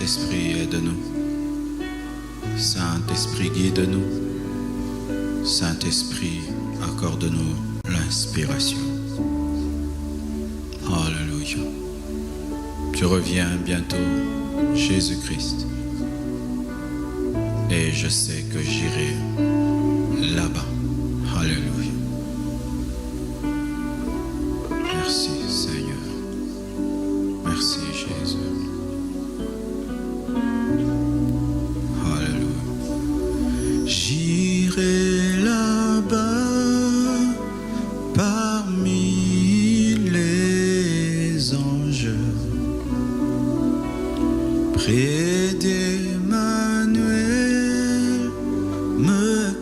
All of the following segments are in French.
Saint-Esprit, aide-nous. Saint-Esprit, guide-nous. Saint-Esprit, accorde-nous l'inspiration. Alléluia. Tu reviens bientôt, Jésus-Christ. Et je sais que j'irai là-bas. Alléluia. Merci Seigneur. Merci Jésus. Alléluia. J'irai là-bas parmi les anges, près d'Emmanuel, me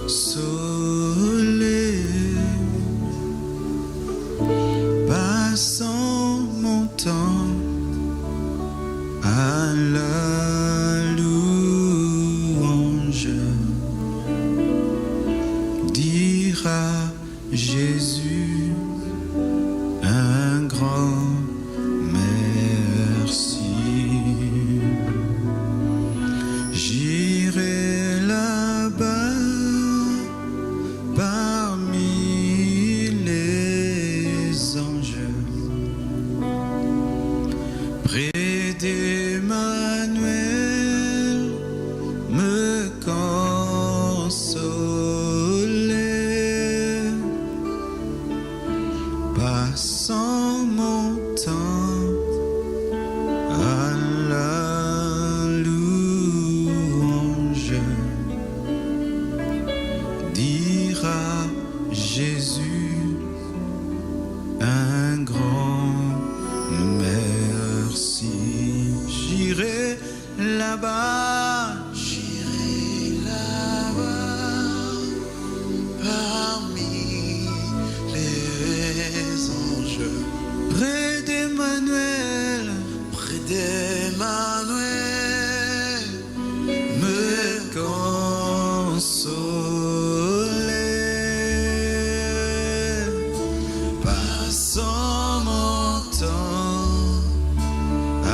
consoler, passant mon temps à la louange, dire à Jésus un grand merci. J'irai là-bas parmi les anges, près d'Emmanuel, me consoler, passant mon temps à la louange, dire à Jésus un grand merci. J'irai là-bas, Parmi les anges, près d'Emmanuel, me consoler, passant mon temps à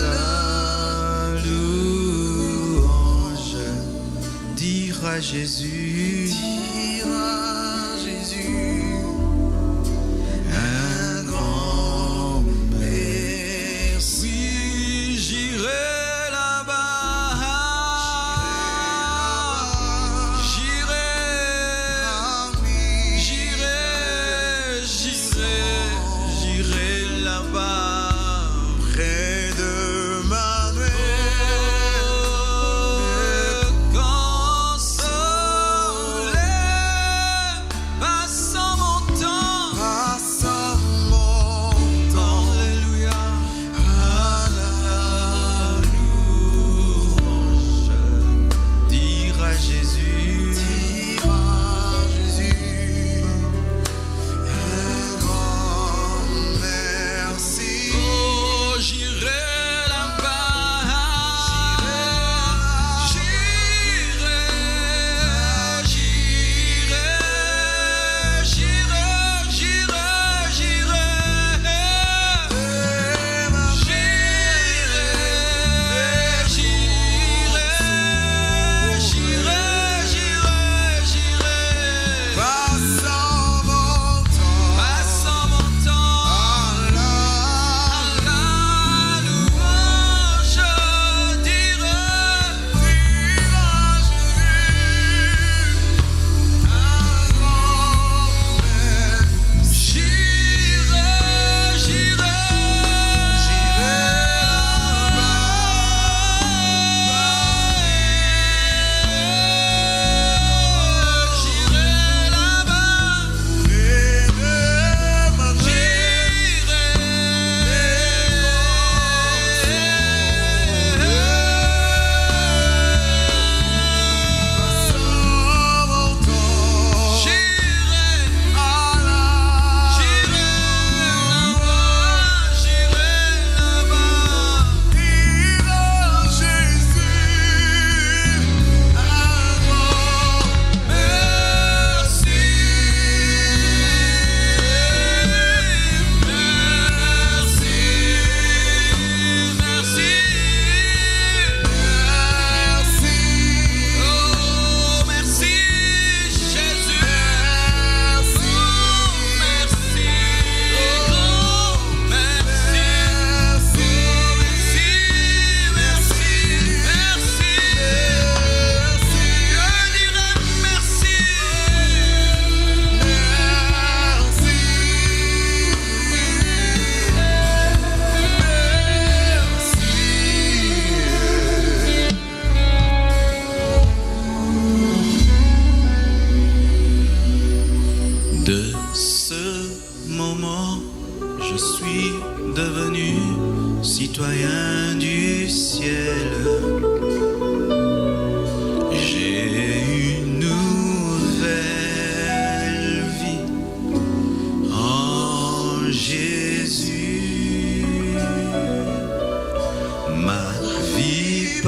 la louange, dire à Jésus un grand merci. Oui, j'irai là-bas, j'irai là-bas, près de Manuel, consoler,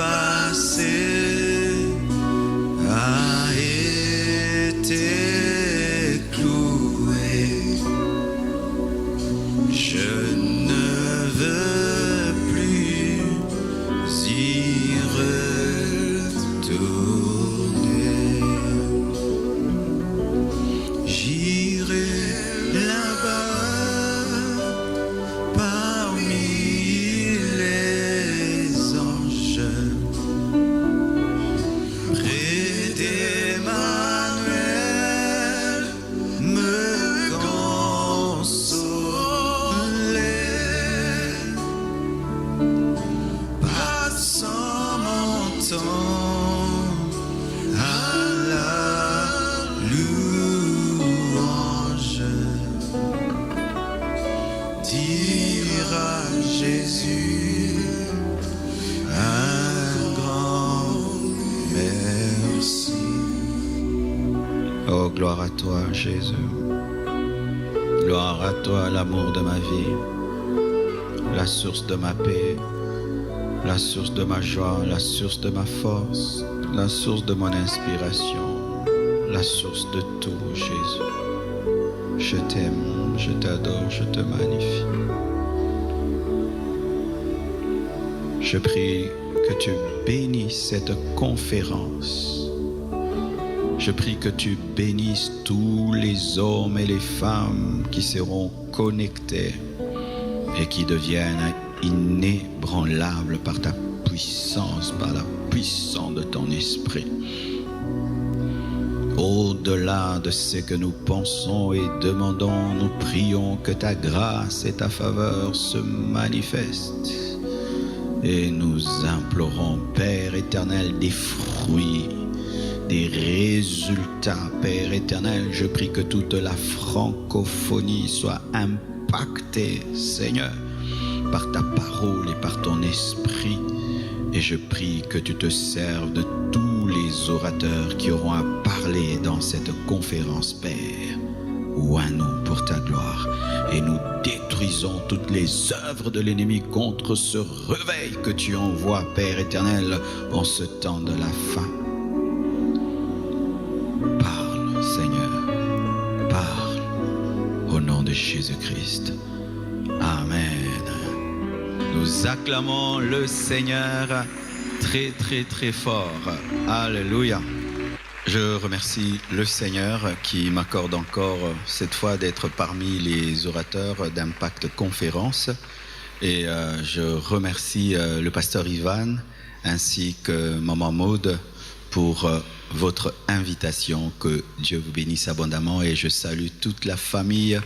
passé a été cloué. Je ne veux plus y retourner. J'irai là-bas parmi les anges, près d'Emmanuel, me consoler. Passant mon temps à la louange, dire à Jésus un grand merci. Oh, gloire à toi, Jésus. Gloire à toi, l'amour de ma vie, la source de ma paix, la source de ma joie, la source de ma force, la source de mon inspiration, la source de tout, Jésus. Je t'aime, je t'adore, je te magnifie. Je prie que tu bénisses cette conférence. Je prie que tu bénisses tous les hommes et les femmes qui seront connectés et qui deviennent inébranlables par ta puissance, par la puissance de ton esprit. Au-delà de ce que nous pensons et demandons, nous prions que ta grâce et ta faveur se manifestent. Et nous implorons, Père éternel, des fruits, des résultats, Père éternel. Je prie que toute la francophonie soit impactée, Seigneur, par ta parole et par ton esprit. Et je prie que tu te serves de tous les orateurs qui auront à parler dans cette conférence, Père. Ouvre-nous pour ta gloire. Et nous détruisons toutes les œuvres de l'ennemi contre ce réveil que tu envoies, Père éternel, en ce temps de la fin. Parle, Seigneur. Parle. Au nom de Jésus-Christ. Amen. Nous acclamons le Seigneur très, très, très fort. Alléluia. Je remercie le Seigneur qui m'accorde encore cette fois d'être parmi les orateurs d'Impact Conférence. Et je remercie le pasteur Ivan ainsi que Maman Maud pour votre invitation. Que Dieu vous bénisse abondamment et je salue toute la famille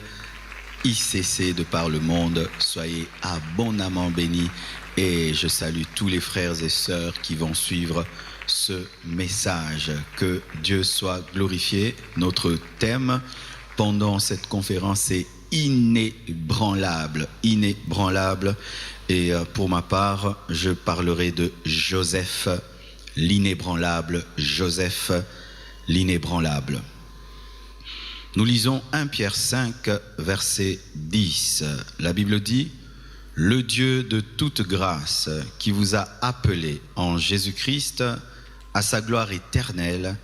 ICC de par le monde. Soyez abondamment bénis et je salue tous les frères et sœurs qui vont suivre ce message. Que Dieu soit glorifié. Notre thème pendant cette conférence est inébranlable. Inébranlable. Et pour ma part, je parlerai de Joseph, l'inébranlable. Joseph, l'inébranlable. Nous lisons 1 Pierre 5, verset 10. La Bible dit: le Dieu de toute grâce qui vous a appelé en Jésus-Christ à sa gloire éternelle,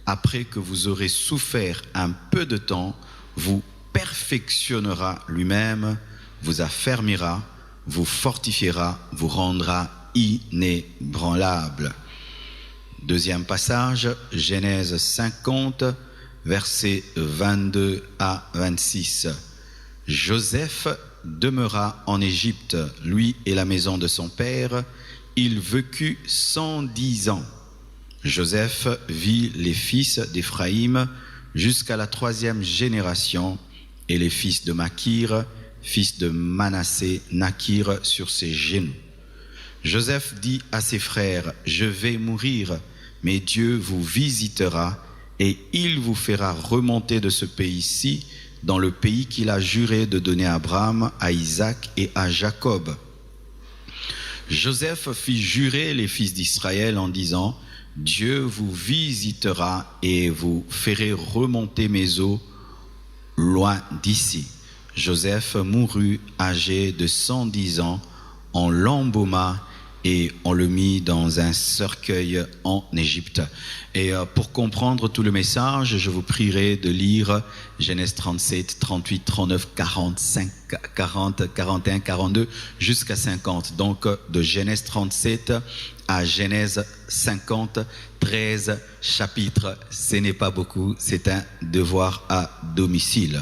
après que vous aurez souffert un peu de temps, vous perfectionnera lui-même, vous affermira, vous fortifiera, vous rendra inébranlable. Deuxième passage, Genèse 50, versets 22 à 26. Joseph demeura en Égypte, lui et la maison de son père. Il vécut 110 ans. Joseph vit les fils d'Éphraïm jusqu'à la 3e génération, et les fils de Makir, fils de Manassé, naquirent sur ses genoux. Joseph dit à ses frères: je vais mourir, mais Dieu vous visitera et il vous fera remonter de ce pays-ci dans le pays qu'il a juré de donner à Abraham, à Isaac et à Jacob. Joseph fit jurer les fils d'Israël en disant: Dieu vous visitera et vous ferez remonter mes eaux loin d'ici. Joseph mourut âgé de 110 ans, on l'embauma et on le mit dans un cercueil en Égypte. Et pour comprendre tout le message, je vous prierai de lire Genèse 37, 38, 39, 45, 40, 41, 42 jusqu'à 50. Donc de Genèse 37 à Genèse 50, 13 chapitres. Ce n'est pas beaucoup, c'est un devoir à domicile.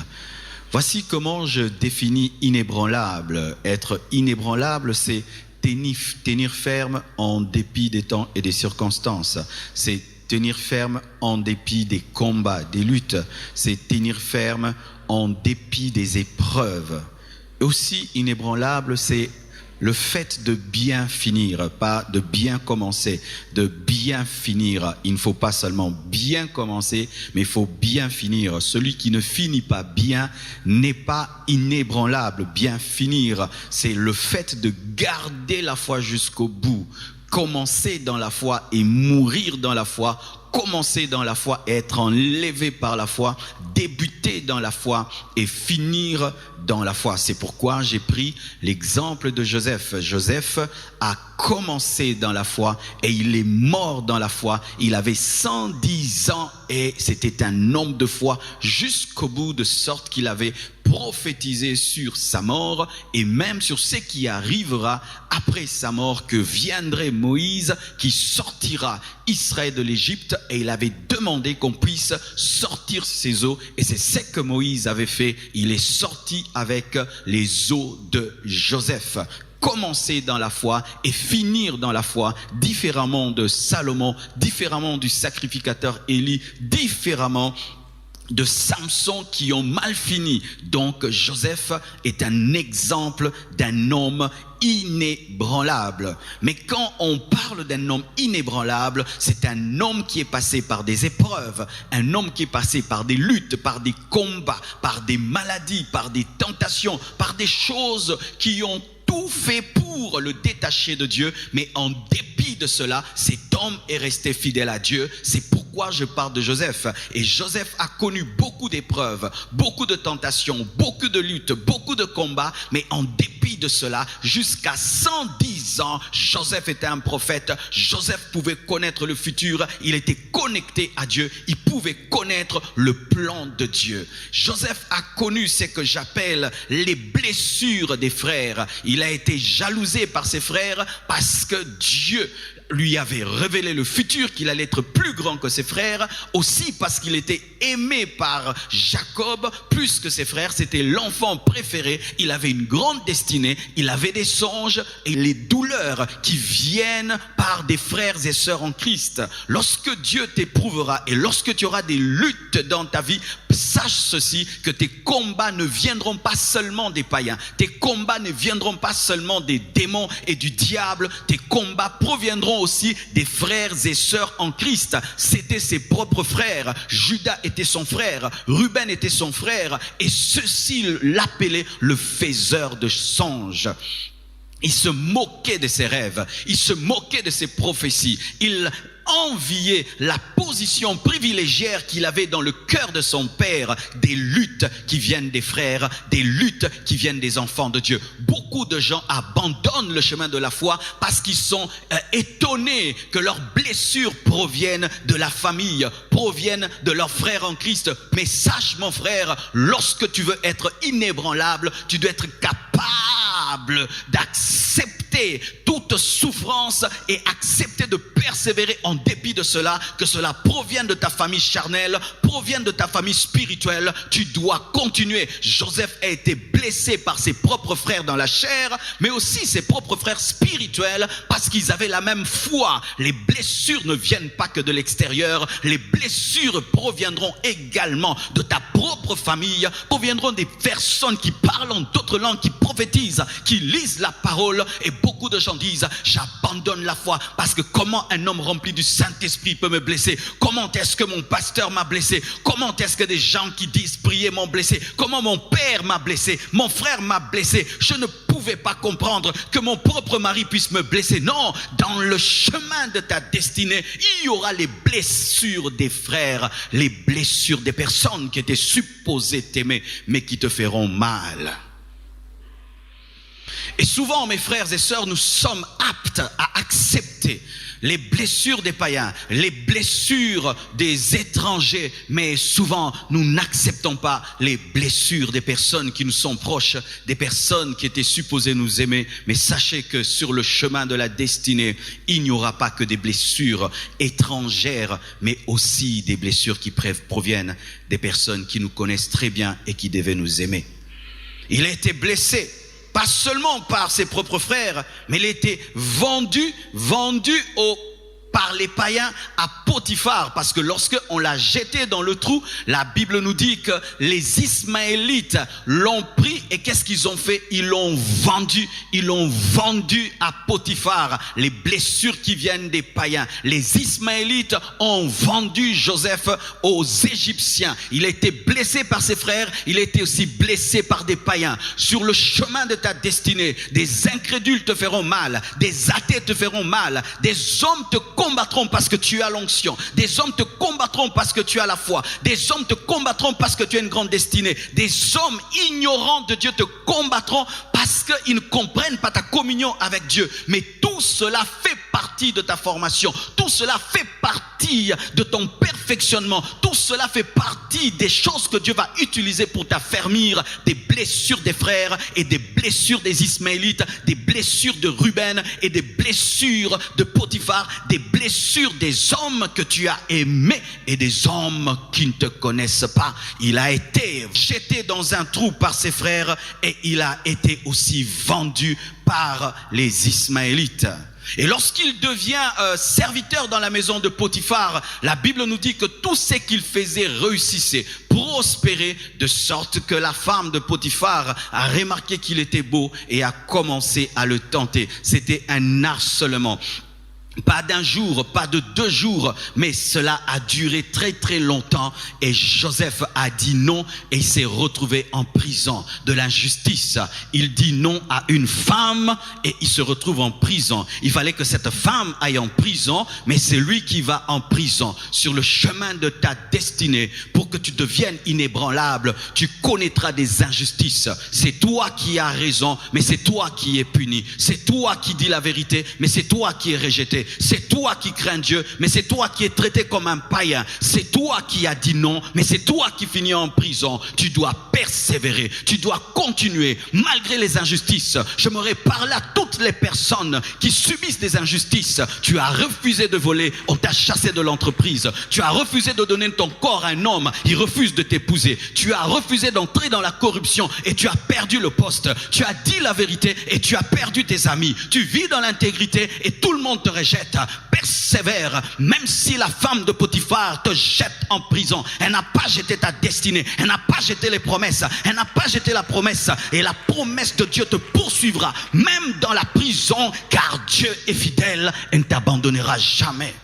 Voici comment je définis inébranlable. Être inébranlable, c'est tenir ferme en dépit des temps et des circonstances. C'est tenir ferme en dépit des combats, des luttes. C'est tenir ferme en dépit des épreuves. Aussi inébranlable, c'est le fait de bien finir, pas de bien commencer, de bien finir. Il ne faut pas seulement bien commencer, mais il faut bien finir. Celui qui ne finit pas bien n'est pas inébranlable. Bien finir, c'est le fait de garder la foi jusqu'au bout. Commencer dans la foi et mourir dans la foi. Commencer dans la foi et être enlevé par la foi, débuter dans la foi et finir dans la foi. C'est pourquoi j'ai pris l'exemple de Joseph. Joseph a commencé dans la foi et il est mort dans la foi. Il avait 110 ans et c'était un homme de foi jusqu'au bout, de sorte qu'il avait prophétisé sur sa mort et même sur ce qui arrivera après sa mort, que viendrait Moïse qui sortira Israël de l'Égypte, et il avait demandé qu'on puisse sortir ses eaux, et c'est ce que Moïse avait fait. Il est sorti avec les eaux de Joseph. Commencer dans la foi et finir dans la foi, différemment de Salomon, différemment du sacrificateur Élie, différemment de Samson qui ont mal fini. Donc Joseph est un exemple d'un homme inébranlable. Mais quand on parle d'un homme inébranlable, c'est un homme qui est passé par des épreuves, un homme qui est passé par des luttes, par des combats, par des maladies, par des tentations, par des choses qui ont tout fait pour le détacher de Dieu, mais en dépit de cela, cet homme est resté fidèle à Dieu. C'est pourquoi je parle de Joseph. Et Joseph a connu beaucoup d'épreuves, beaucoup de tentations, beaucoup de luttes, beaucoup de combats, mais en dépit de cela, jusqu'à 110 ans, Joseph était un prophète. Joseph pouvait connaître le futur. Il était connecté à Dieu. Il pouvait connaître le plan de Dieu. Joseph a connu ce que j'appelle les blessures des frères. Il a été jalousé par ses frères parce que Dieu lui avait révélé le futur, qu'il allait être plus grand que ses frères, aussi parce qu'il était aimé par Jacob plus que ses frères. C'était l'enfant préféré. Il avait une grande destinée, il avait des songes et les douleurs qui viennent par des frères et sœurs en Christ. Lorsque Dieu t'éprouvera et lorsque tu auras des luttes dans ta vie, sache ceci, que tes combats ne viendront pas seulement des païens, tes combats ne viendront pas seulement des démons et du diable, tes combats proviendront aussi des frères et sœurs en Christ. C'était ses propres frères. Judas était son frère, Ruben était son frère, et ceux-ci l'appelaient le faiseur de songes. Il se moquait de ses rêves, il se moquait de ses prophéties, il enviait la position privilégiée qu'il avait dans le cœur de son père, des luttes qui viennent des frères, des luttes qui viennent des enfants de Dieu. Beaucoup de gens abandonnent le chemin de la foi parce qu'ils sont étonnés que leurs blessures proviennent de la famille, proviennent de leurs frères en Christ. Mais sache, mon frère, lorsque tu veux être inébranlable, tu dois être capable d'accepter toute souffrance et accepter de persévérer en dépit de cela, que cela provienne de ta famille charnelle, provienne de ta famille spirituelle. Tu dois continuer. Joseph a été blessé par ses propres frères dans la chair, mais aussi ses propres frères spirituels, parce qu'ils avaient la même foi. Les blessures ne viennent pas que de l'extérieur, les blessures proviendront également de ta propre famille, proviendront des personnes qui parlent en d'autres langues, qui prophétisent, qui lisent la parole. Et beaucoup de gens disent: j'abandonne la foi parce que comment un homme rempli du Saint-Esprit peut me blesser? Comment est-ce que mon pasteur m'a blessé? Comment est-ce que des gens qui disent prier m'ont blessé? Comment mon père m'a blessé? Mon frère m'a blessé? Je ne pouvais pas comprendre que mon propre mari puisse me blesser. Non, dans le chemin de ta destinée, il y aura les blessures des frères, les blessures des personnes qui étaient supposées t'aimer, mais qui te feront mal. Et souvent, mes frères et sœurs, nous sommes aptes à accepter les blessures des païens, les blessures des étrangers, mais souvent nous n'acceptons pas les blessures des personnes qui nous sont proches, des personnes qui étaient supposées nous aimer. Mais sachez que sur le chemin de la destinée, il n'y aura pas que des blessures étrangères, mais aussi des blessures qui proviennent des personnes qui nous connaissent très bien et qui devaient nous aimer. Il a été blessé, pas seulement par ses propres frères, mais il a été vendu par les païens à Potiphar, parce que lorsque on l'a jeté dans le trou, la Bible nous dit que les Ismaélites l'ont pris et qu'est-ce qu'ils ont fait? Ils l'ont vendu à Potiphar. Les blessures qui viennent des païens. Les Ismaélites ont vendu Joseph aux Égyptiens. Il a été blessé par ses frères, il a été aussi blessé par des païens. Sur le chemin de ta destinée, des incrédules te feront mal, des athées te feront mal, des hommes te combattront parce que tu as l'onction, des hommes te combattront parce que tu as la foi, des hommes te combattront parce que tu as une grande destinée, des hommes ignorants de Dieu te combattront parce qu'ils ne comprennent pas ta communion avec Dieu. Mais tout cela fait partie de ta formation, tout cela fait partie de ton perfectionnement, tout cela fait partie des choses que Dieu va utiliser pour t'affermir, des blessures des frères et des blessures des Ismaélites, des blessures de Ruben et des blessures de Potiphar, des blessures des hommes que tu as aimés et des hommes qui ne te connaissent pas. Il a été jeté dans un trou par ses frères et il a été aussi vendu par les Ismaélites. Et lorsqu'il devient serviteur dans la maison de Potiphar, la Bible nous dit que tout ce qu'il faisait réussissait, prospérait, de sorte que la femme de Potiphar a remarqué qu'il était beau et a commencé à le tenter. C'était un harcèlement. Pas d'un jour, pas de 2 jours, mais cela a duré très très longtemps et Joseph a dit non et il s'est retrouvé en prison de l'injustice. Il dit non à une femme et il se retrouve en prison. Il fallait que cette femme aille en prison, mais c'est lui qui va en prison. Sur le chemin de ta destinée, pour que tu deviennes inébranlable, tu connaîtras des injustices. C'est toi qui as raison, mais c'est toi qui es puni. C'est toi qui dis la vérité, mais c'est toi qui es rejeté. C'est toi qui crains Dieu, mais c'est toi qui es traité comme un païen. C'est toi qui as dit non, mais c'est toi qui finis en prison. Tu dois persévérer, tu dois continuer malgré les injustices. Je me parle à toutes les personnes qui subissent des injustices. Tu as refusé de voler, on t'a chassé de l'entreprise. Tu as refusé de donner ton corps à un homme, il refuse de t'épouser. Tu as refusé d'entrer dans la corruption et tu as perdu le poste. Tu as dit la vérité et tu as perdu tes amis. Tu vis dans l'intégrité et tout le monde te rejette. Persévère, même si la femme de Potiphar te jette en prison. Elle n'a pas jeté ta destinée, elle n'a pas jeté les promesses, elle n'a pas jeté la promesse. Et la promesse de Dieu te poursuivra, même dans la prison, car Dieu est fidèle et ne t'abandonnera jamais.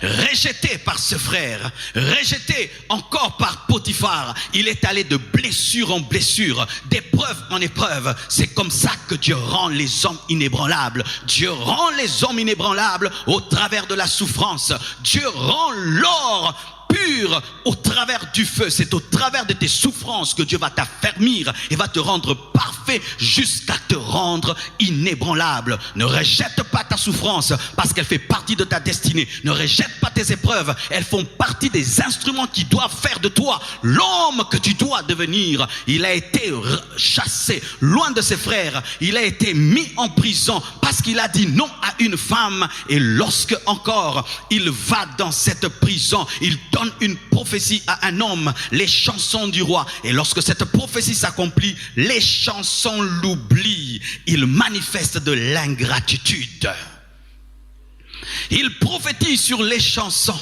Rejeté par ce frère, rejeté encore par Potiphar, il est allé de blessure en blessure, d'épreuve en épreuve. C'est comme ça que Dieu rend les hommes inébranlables. Dieu rend les hommes inébranlables au travers de la souffrance. Dieu rend l'or pur au travers du feu. C'est au travers de tes souffrances que Dieu va t'affermir et va te rendre parfait jusqu'à te rendre inébranlable. Ne rejette pas ta souffrance parce qu'elle fait partie de ta destinée. Ne rejette pas tes épreuves. Elles font partie des instruments qui doivent faire de toi l'homme que tu dois devenir. Il a été chassé loin de ses frères. Il a été mis en prison parce qu'il a dit non à une femme. Et lorsque encore il va dans cette prison, il donne une prophétie à un homme, les chansons du roi. Et lorsque cette prophétie s'accomplit, les chansons l'oublient. Il manifeste de l'ingratitude. Il prophétise sur les chansons.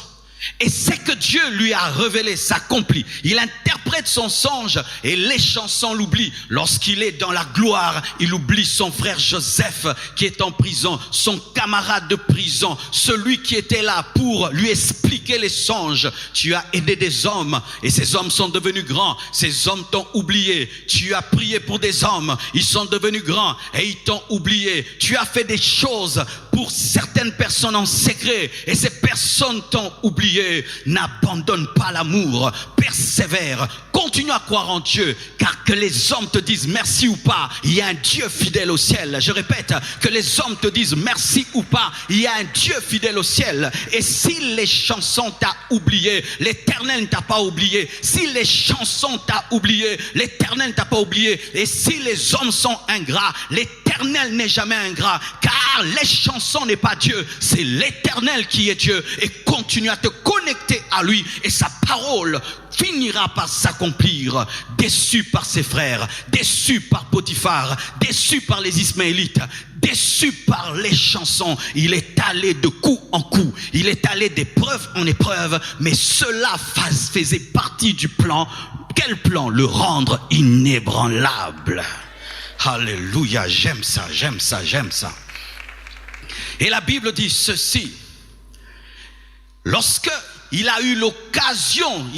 Et c'est que Dieu lui a révélé s'accomplit. Il interprète son songe et les chansons l'oublient. Lorsqu'il est dans la gloire, il oublie son frère Joseph qui est en prison, son camarade de prison, celui qui était là pour lui expliquer les songes. Tu as aidé des hommes et ces hommes sont devenus grands. Ces hommes t'ont oublié. Tu as prié pour des hommes, ils sont devenus grands et ils t'ont oublié. Tu as fait des choses pour pour certaines personnes en secret et ces personnes t'ont oublié. N'abandonne pas l'amour, persévère, continue à croire en Dieu, car que les hommes te disent merci ou pas, il y a un Dieu fidèle au ciel. Je répète, que les hommes te disent merci ou pas, il y a un Dieu fidèle au ciel. Et si les chansons t'ont oublié, l'Éternel ne t'a pas oublié. Si les chansons t'ont oublié, l'Éternel ne t'a pas oublié. Et si les hommes sont ingrats, l'Éternel n'est jamais ingrat, car les chansons n'est pas Dieu, c'est l'Éternel qui est Dieu. Et continue à te connecter à lui et sa parole finira par s'accomplir. Déçu par ses frères, déçu par Potiphar, déçu par les Ismaélites, déçu par les chansons, il est allé de coup en coup, il est allé d'épreuve en épreuve, mais cela faisait partie du plan. Quel plan? Le rendre inébranlable. Alléluia, j'aime ça, j'aime ça, j'aime ça. Et la Bible dit ceci: lorsque il a eu l'occasion,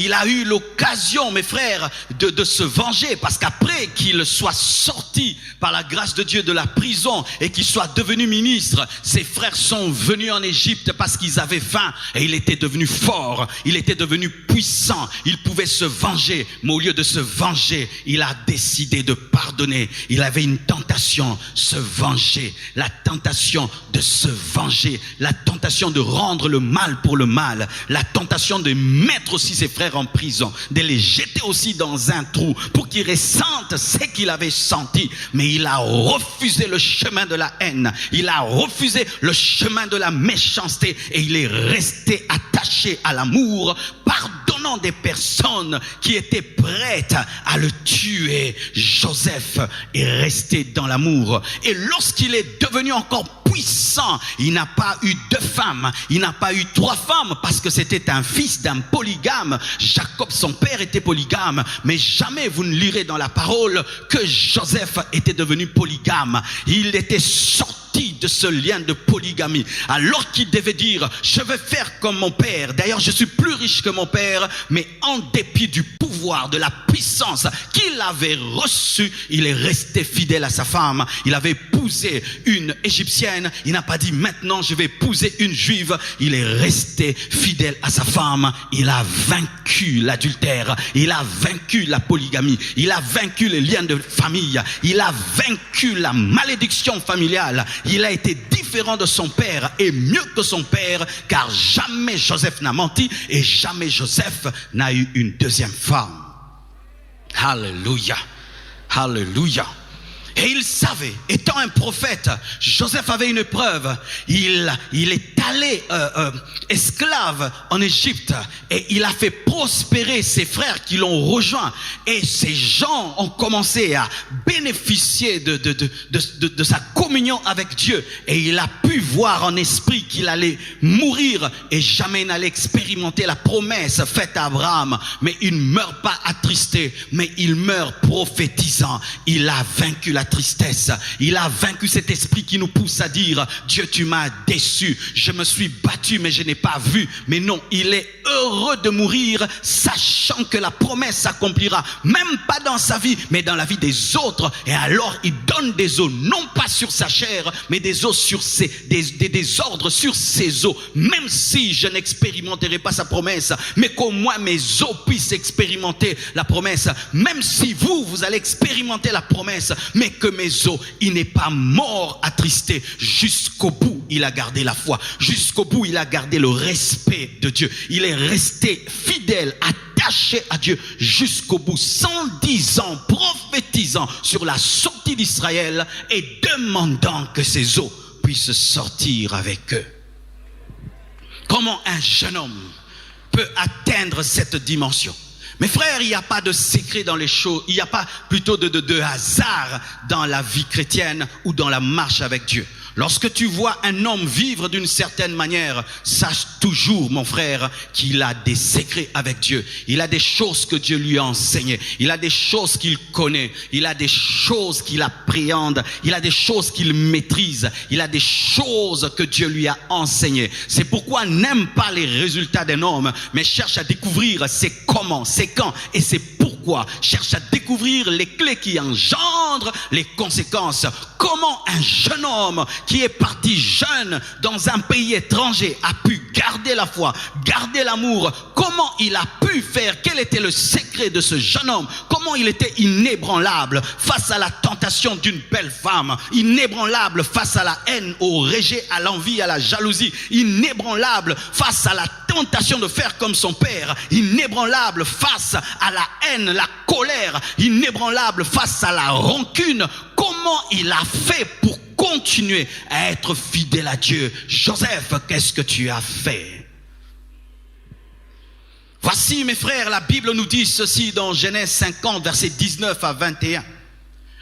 mes frères, de se venger, parce qu'après qu'il soit sorti par la grâce de Dieu de la prison et qu'il soit devenu ministre, ses frères sont venus en Égypte parce qu'ils avaient faim et il était devenu fort, il était devenu puissant, il pouvait se venger, mais au lieu de se venger, il a décidé de pardonner. Il avait une tentation, se venger, la tentation de se venger, la tentation de rendre le mal pour le mal, la tentation de mettre aussi ses frères en prison, de les jeter aussi dans un trou pour qu'ils ressentent ce qu'il avait senti. Mais il a refusé le chemin de la haine, il a refusé le chemin de la méchanceté et il est resté attaché à l'amour, pardonnant des personnes qui étaient prêtes à le tuer. Joseph est resté dans l'amour et lorsqu'il est devenu encore puissant, il n'a pas eu 2 femmes, il n'a pas eu 3 femmes parce que c'était un fils d'un polygame. Jacob, son père, était polygame, mais jamais vous ne lirez dans la parole que Joseph était devenu polygame. Il était sorti de ce lien de polygamie, alors qu'il devait dire je vais faire comme mon père, d'ailleurs je suis plus riche que mon père, mais en dépit du pouvoir, de la puissance qu'il avait reçue, il est resté fidèle à sa femme. Il avait épousé une égyptienne, il n'a pas dit maintenant je vais épouser une juive, il est resté fidèle à sa femme. Il a vaincu l'adultère, il a vaincu la polygamie, il a vaincu les liens de famille, il a vaincu la malédiction familiale. Il a été différent de son père et mieux que son père, car jamais Joseph n'a menti et jamais Joseph n'a eu une 2e femme. Alléluia, alléluia. Et il savait, étant un prophète, Joseph avait une épreuve. Il est allé esclave en Égypte et il a fait prospérer ses frères qui l'ont rejoint. Et ces gens ont commencé à bénéficier de sa communion avec Dieu. Et il a pu voir en esprit qu'il allait mourir et jamais n'allait expérimenter la promesse faite à Abraham. Mais il ne meurt pas attristé, mais il meurt prophétisant. Il a vaincu la tristesse, il a vaincu cet esprit qui nous pousse à dire Dieu tu m'as déçu, je me suis battu mais je n'ai pas vu. Mais non, il est heureux de mourir sachant que la promesse s'accomplira, même pas dans sa vie mais dans la vie des autres. Et alors il donne des os, non pas sur sa chair mais des os sur des ordres sur ses os. Même si je n'expérimenterai pas sa promesse, mais qu'au moins mes os puissent expérimenter la promesse. Même si vous allez expérimenter la promesse, mais que mes os, il n'est pas mort attristé. Jusqu'au bout il a gardé la foi, jusqu'au bout il a gardé le respect de Dieu, il est resté fidèle, attaché à Dieu jusqu'au bout, 110 ans prophétisant sur la sortie d'Israël et demandant que ses os puissent sortir avec eux. Comment un jeune homme peut atteindre cette dimension? Mes frères, il n'y a pas de secret dans les choses, il n'y a pas plutôt de hasard dans la vie chrétienne ou dans la marche avec Dieu. Lorsque tu vois un homme vivre d'une certaine manière, sache toujours, mon frère, qu'il a des secrets avec Dieu. Il a des choses que Dieu lui a enseignées. Il a des choses qu'il connaît. Il a des choses qu'il appréhende. Il a des choses qu'il maîtrise. Il a des choses que Dieu lui a enseignées. C'est pourquoi n'aime pas les résultats d'un homme, mais cherche à découvrir c'est comment, c'est quand et c'est pourquoi. Cherche à découvrir les clés qui engendrent les conséquences. Comment un jeune homme qui est parti jeune dans un pays étranger a pu garder la foi, garder l'amour. Comment il a pu faire? Quel était le secret de ce jeune homme? Comment il était inébranlable face à la tentation d'une belle femme, inébranlable face à la haine, au rejet, à l'envie, à la jalousie, inébranlable face à la tentation de faire comme son père, inébranlable face à la haine, la colère, inébranlable face à la rancune. Comment il a fait pour continuer à être fidèle à Dieu? Joseph, qu'est-ce que tu as fait? Voici, mes frères, la Bible nous dit ceci dans Genèse 50, versets 19 à 21.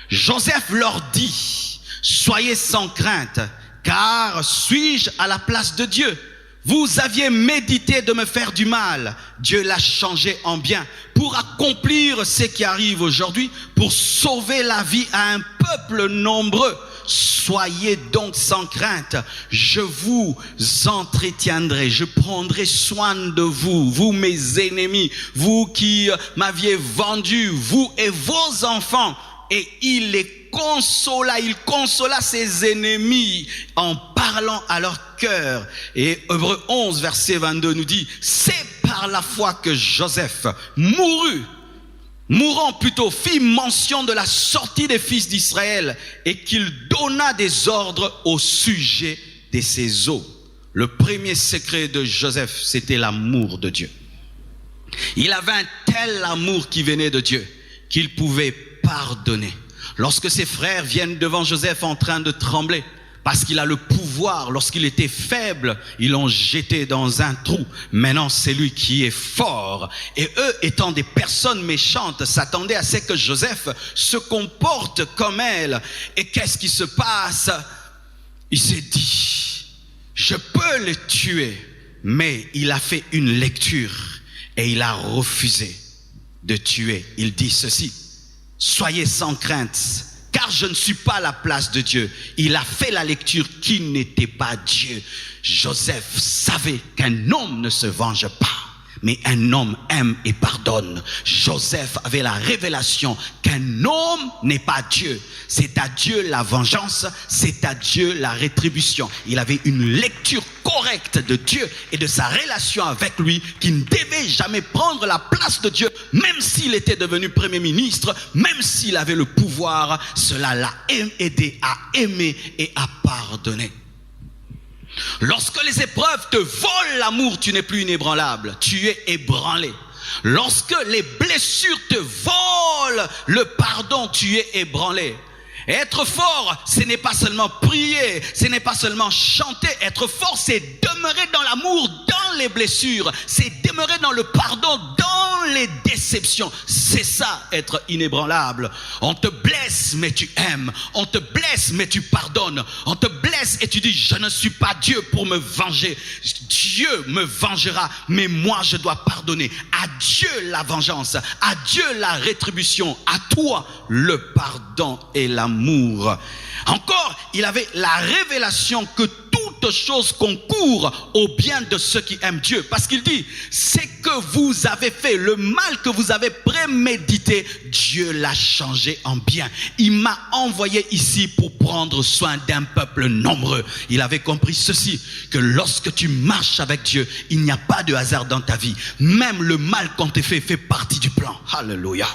Joseph leur dit: soyez sans crainte, car suis-je à la place de Dieu? Vous aviez médité de me faire du mal. Dieu l'a changé en bien pour accomplir ce qui arrive aujourd'hui, pour sauver la vie à un peuple nombreux. Soyez donc sans crainte, je vous entretiendrai, je prendrai soin de vous, vous mes ennemis, vous qui m'aviez vendu, vous et vos enfants. Et il les consola, il consola ses ennemis en parlant à leur cœur. Et Hébreux 11, verset 22 nous dit: c'est par la foi que Joseph mourant plutôt, fit mention de la sortie des fils d'Israël et qu'il donna des ordres au sujet de ses os. Le premier secret de Joseph, c'était l'amour de Dieu. Il avait un tel amour qui venait de Dieu qu'il pouvait pardonner. Lorsque ses frères viennent devant Joseph en train de trembler, parce qu'il a le pouvoir, lorsqu'il était faible, ils l'ont jeté dans un trou. Maintenant, c'est lui qui est fort. Et eux, étant des personnes méchantes, s'attendaient à ce que Joseph se comporte comme elle. Et qu'est-ce qui se passe? Il s'est dit: je peux le tuer. Mais il a fait une lecture et il a refusé de tuer. Il dit ceci: soyez sans crainte, car je ne suis pas à la place de Dieu. Il a fait la lecture qui n'était pas Dieu. Joseph savait qu'un homme ne se venge pas, mais un homme aime et pardonne. Joseph avait la révélation qu'un homme n'est pas Dieu. C'est à Dieu la vengeance, c'est à Dieu la rétribution. Il avait une lecture correcte de Dieu et de sa relation avec lui, qui ne devait jamais prendre la place de Dieu, même s'il était devenu premier ministre, même s'il avait le pouvoir. Cela l'a aidé à aimer et à pardonner. Lorsque les épreuves te volent l'amour, tu n'es plus inébranlable, tu es ébranlé. Lorsque les blessures te volent le pardon, tu es ébranlé. Être fort, ce n'est pas seulement prier, ce n'est pas seulement chanter. Être fort, c'est demeurer dans l'amour, dans les blessures. C'est demeurer dans le pardon, dans les déceptions. C'est ça, être inébranlable. On te blesse, mais tu aimes. On te blesse, mais tu pardonnes. On te blesse et tu dis: je ne suis pas Dieu pour me venger. Dieu me vengera, mais moi je dois pardonner. À Dieu la vengeance, à Dieu la rétribution, à toi le pardon et l'amour. Encore, il avait la révélation que toute chose concourt au bien de ceux qui aiment Dieu. Parce qu'il dit: c'est que vous avez fait, le mal que vous avez prémédité, Dieu l'a changé en bien. Il m'a envoyé ici pour prendre soin d'un peuple nombreux. Il avait compris ceci, que lorsque tu marches avec Dieu, il n'y a pas de hasard dans ta vie. Même le mal qu'on te fait partie du plan. Alléluia.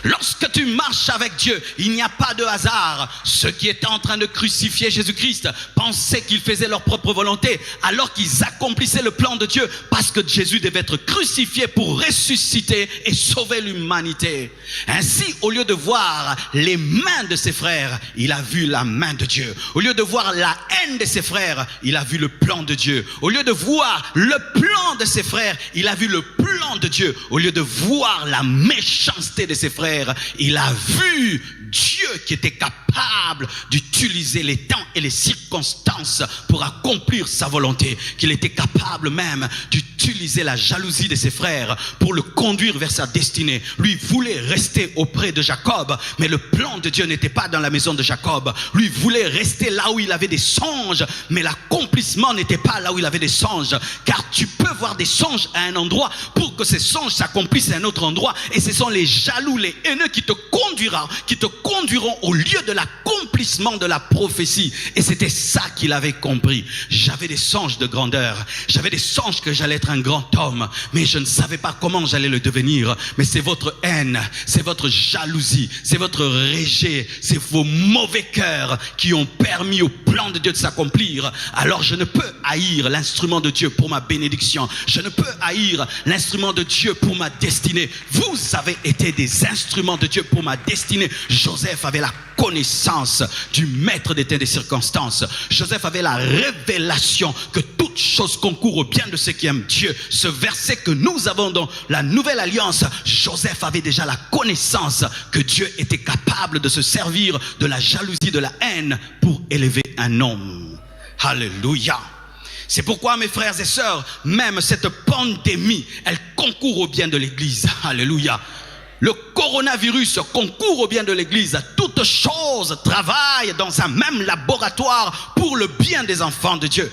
Lorsque tu marches avec Dieu, il n'y a pas de hasard. Ceux qui étaient en train de crucifier Jésus-Christ pensaient qu'ils faisaient leur propre volonté, alors qu'ils accomplissaient le plan de Dieu, parce que Jésus devait être crucifié pour ressusciter et sauver l'humanité. Ainsi, au lieu de voir les mains de ses frères, il a vu la main de Dieu. Au lieu de voir la haine de ses frères, il a vu le plan de Dieu. Au lieu de voir le plan de ses frères, il a vu le plan de Dieu. Au lieu de voir la méchanceté de ses frères, il a vu Dieu qui était capable d'utiliser les temps et les circonstances pour accomplir sa volonté, qu'il était capable même d'utiliser utilisé la jalousie de ses frères pour le conduire vers sa destinée. Lui voulait rester auprès de Jacob, mais le plan de Dieu n'était pas dans la maison de Jacob. Lui voulait rester là où il avait des songes, mais l'accomplissement n'était pas là où il avait des songes. Car tu peux voir des songes à un endroit pour que ces songes s'accomplissent à un autre endroit. Et ce sont les jaloux, les haineux qui te conduiront au lieu de l'accomplissement de la prophétie. Et c'était ça qu'il avait compris. J'avais des songes de grandeur. J'avais des songes que j'allais être un grand homme, mais je ne savais pas comment j'allais le devenir. Mais c'est votre haine, c'est votre jalousie, c'est votre rejet, c'est vos mauvais cœurs qui ont permis au plan de Dieu de s'accomplir. Alors je ne peux haïr l'instrument de Dieu pour ma bénédiction. Je ne peux haïr l'instrument de Dieu pour ma destinée. Vous avez été des instruments de Dieu pour ma destinée. Joseph avait la connaissance du maître des temps des circonstances. Joseph avait la révélation que toute chose concourt au bien de ceux qui aiment Dieu. Ce verset que nous avons dans la Nouvelle Alliance, Joseph avait déjà la connaissance que Dieu était capable de se servir de la jalousie, de la haine pour élever un homme. Alléluia. C'est pourquoi, mes frères et sœurs, même cette pandémie, elle concourt au bien de l'Église. Alléluia. Le coronavirus concourt au bien de l'Église. Toutes choses travaillent dans un même laboratoire pour le bien des enfants de Dieu.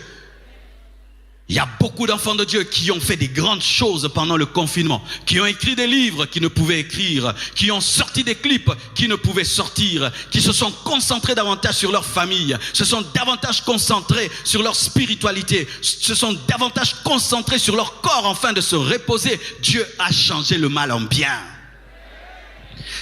Il y a beaucoup d'enfants de Dieu qui ont fait des grandes choses pendant le confinement, qui ont écrit des livres qui ne pouvaient écrire, qui ont sorti des clips qui ne pouvaient sortir, qui se sont concentrés davantage sur leur famille, se sont davantage concentrés sur leur spiritualité, se sont davantage concentrés sur leur corps afin de se reposer. Dieu a changé le mal en bien.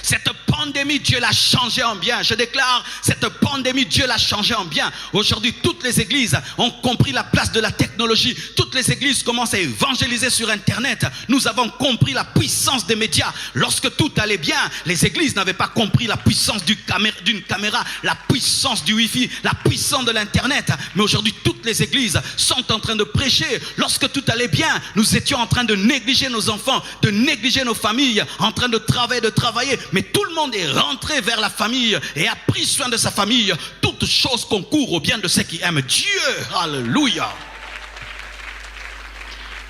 Cette pandémie, Dieu l'a changé en bien. Je déclare, cette pandémie, Dieu l'a changé en bien. Aujourd'hui, toutes les églises ont compris la place de la technologie. Toutes les églises commencent à évangéliser sur Internet. Nous avons compris la puissance des médias. Lorsque tout allait bien, les églises n'avaient pas compris la puissance d'une caméra, la puissance du Wi-Fi, la puissance de l'Internet. Mais aujourd'hui, toutes les églises sont en train de prêcher. Lorsque tout allait bien, nous étions en train de négliger nos enfants, de négliger nos familles, en train de travailler. Mais tout le monde est rentré vers la famille et a pris soin de sa famille. Toutes choses concourent au bien de ceux qui aiment Dieu. Alléluia.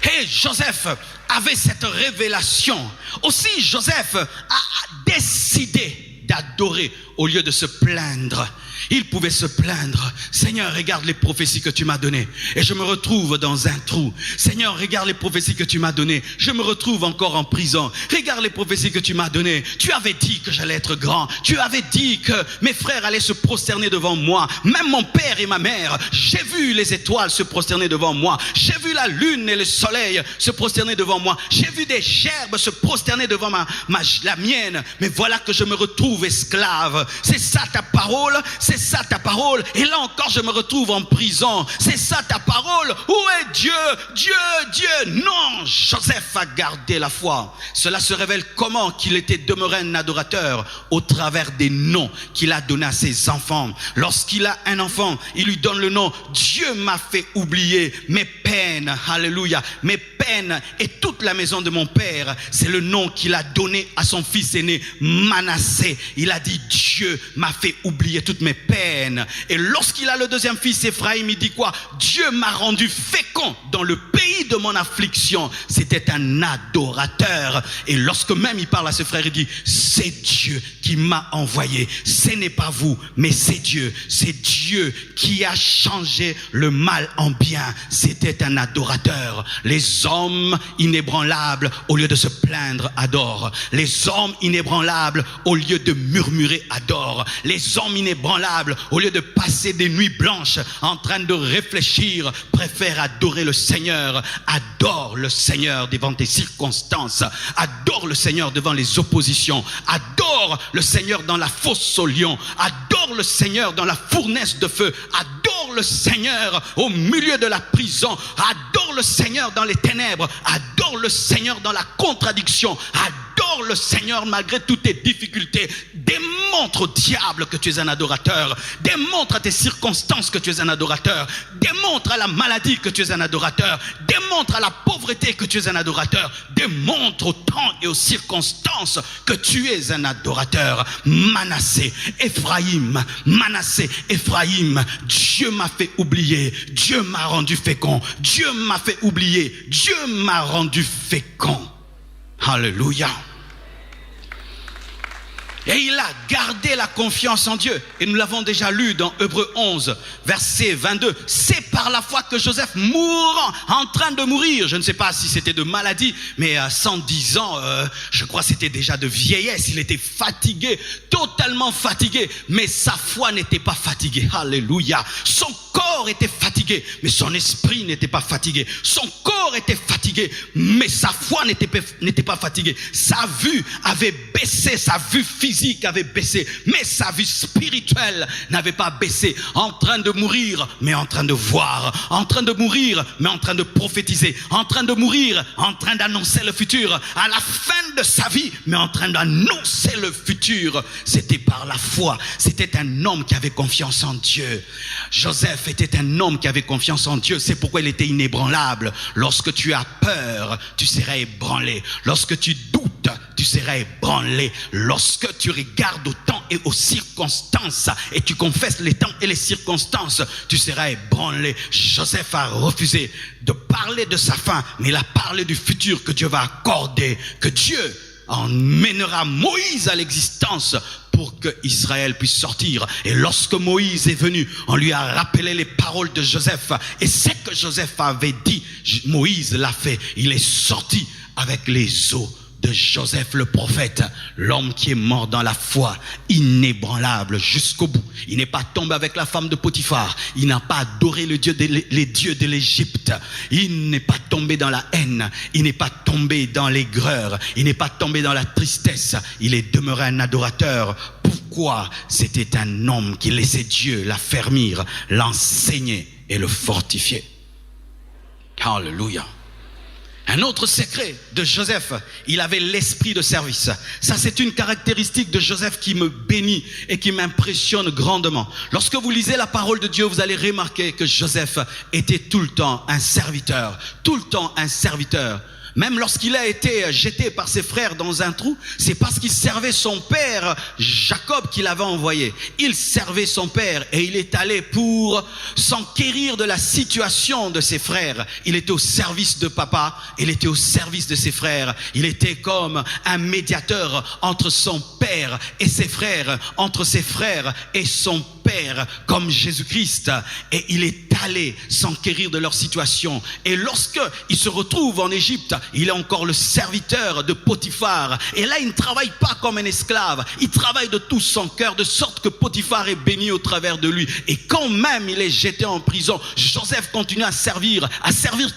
Et Joseph avait cette révélation. Aussi, Joseph a décidé d'adorer au lieu de se plaindre. Il pouvait se plaindre. Seigneur, regarde les prophéties que tu m'as données et je me retrouve dans un trou. Seigneur, regarde les prophéties que tu m'as données. Je me retrouve encore en prison. Regarde les prophéties que tu m'as données. Tu avais dit que j'allais être grand. Tu avais dit que mes frères allaient se prosterner devant moi. Même mon père et ma mère. J'ai vu les étoiles se prosterner devant moi. J'ai vu la lune et le soleil se prosterner devant moi. J'ai vu des gerbes se prosterner devant la mienne. Mais voilà que je me retrouve esclave. C'est ça ta parole. C'est ça ta parole. Et là encore je me retrouve en prison. C'est ça ta parole. Où est Dieu? Dieu. Non, Joseph a gardé la foi. Cela se révèle comment qu'il était demeuré un adorateur au travers des noms qu'il a donnés à ses enfants. Lorsqu'il a un enfant, il lui donne le nom. Dieu m'a fait oublier mes peines. Alléluia. Mes peines et toute la maison de mon père. C'est le nom qu'il a donné à son fils aîné Manassé. Il a dit Dieu m'a fait oublier toutes mes peines. Et lorsqu'il a le deuxième fils Ephraïm, il dit quoi? Dieu m'a rendu fécond dans le pays de mon affliction. C'était un adorateur. Et lorsque même il parle à ses frères, il dit c'est Dieu qui m'a envoyé. Ce n'est pas vous, mais c'est Dieu. C'est Dieu qui a changé le mal en bien. C'était un adorateur. Les hommes inébranlables, au lieu de se plaindre, adorent. Les hommes inébranlables, au lieu de murmurer, adorent. Les hommes inébranlables, au lieu de passer des nuits blanches en train de réfléchir, préfèrent adorer le Seigneur. Adore le Seigneur devant tes circonstances. Adore le Seigneur devant les oppositions. Adore le Seigneur dans la fosse au lion. Adore le Seigneur dans la fournaise de feu. Adore le Seigneur au milieu de la prison. Adore le Seigneur dans les ténèbres. Adore le Seigneur dans la contradiction. Adore le Seigneur malgré toutes tes difficultés. Des Démontre au diable que tu es un adorateur. Démontre à tes circonstances que tu es un adorateur. Démontre à la maladie que tu es un adorateur. Démontre à la pauvreté que tu es un adorateur. Démontre au temps et aux circonstances que tu es un adorateur. Manassé, Ephraïm, Dieu m'a fait oublier, Dieu m'a rendu fécond, Dieu m'a fait oublier, Dieu m'a rendu fécond. Alléluia. Et il a gardé la confiance en Dieu. Et nous l'avons déjà lu dans Hébreux 11, verset 22. C'est par la foi que Joseph, mourant, en train de mourir, je ne sais pas si c'était de maladie, mais à 110 ans, je crois que c'était déjà de vieillesse. Il était fatigué, totalement fatigué, mais sa foi n'était pas fatiguée. Alléluia. Son corps était fatigué, mais son esprit n'était pas fatigué. Son corps était fatigué, mais sa foi n'était pas fatiguée. Sa vue avait baissé, sa vue physique avait baissé, mais sa vue spirituelle n'avait pas baissé. En train de mourir, mais en train de voir. En train de mourir, mais en train de prophétiser. En train de mourir, en train d'annoncer le futur. À la fin de sa vie, mais en train d'annoncer le futur. C'était par la foi. C'était un homme qui avait confiance en Dieu. Joseph était un homme qui avait confiance en Dieu. C'est pourquoi il était inébranlable. Lorsque tu as peur, tu seras ébranlé. Lorsque tu doutes, tu seras ébranlé. Lorsque tu regardes au temps et aux circonstances et tu confesses les temps et les circonstances, tu seras ébranlé. Joseph a refusé de parler de sa fin, mais il a parlé du futur que Dieu va accorder, que Dieu emmènera Moïse à l'existence pour que Israël puisse sortir. Et lorsque Moïse est venu, on lui a rappelé les paroles de Joseph. Et ce que Joseph avait dit, Moïse l'a fait. Il est sorti avec les os de Joseph le prophète, l'homme qui est mort dans la foi, inébranlable jusqu'au bout. Il n'est pas tombé avec la femme de Potiphar. Il n'a pas adoré les dieux de l'Égypte. Il n'est pas tombé dans la haine. Il n'est pas tombé dans l'aigreur. Il n'est pas tombé dans la tristesse. Il est demeuré un adorateur. Pourquoi? C'était un homme qui laissait Dieu l'affermir, l'enseigner et le fortifier. Alléluia. Un autre secret de Joseph, il avait l'esprit de service. Ça, c'est une caractéristique de Joseph qui me bénit et qui m'impressionne grandement. Lorsque vous lisez la parole de Dieu, vous allez remarquer que Joseph était tout le temps un serviteur. Tout le temps un serviteur. Même lorsqu'il a été jeté par ses frères dans un trou, c'est parce qu'il servait son père Jacob qui l'avait envoyé. Il servait son père et il est allé pour s'enquérir de la situation de ses frères. Il était au service de papa, il était au service de ses frères. Il était comme un médiateur entre son père et ses frères, entre ses frères et son père, comme Jésus-Christ. Et il est allé s'enquérir de leur situation. Et lorsque il se retrouve en Égypte, il est encore le serviteur de Potiphar. Et là, il ne travaille pas comme un esclave. Il travaille de tout son cœur, de sorte que Potiphar est béni au travers de lui. Et quand même il est jeté en prison, Joseph continue à servir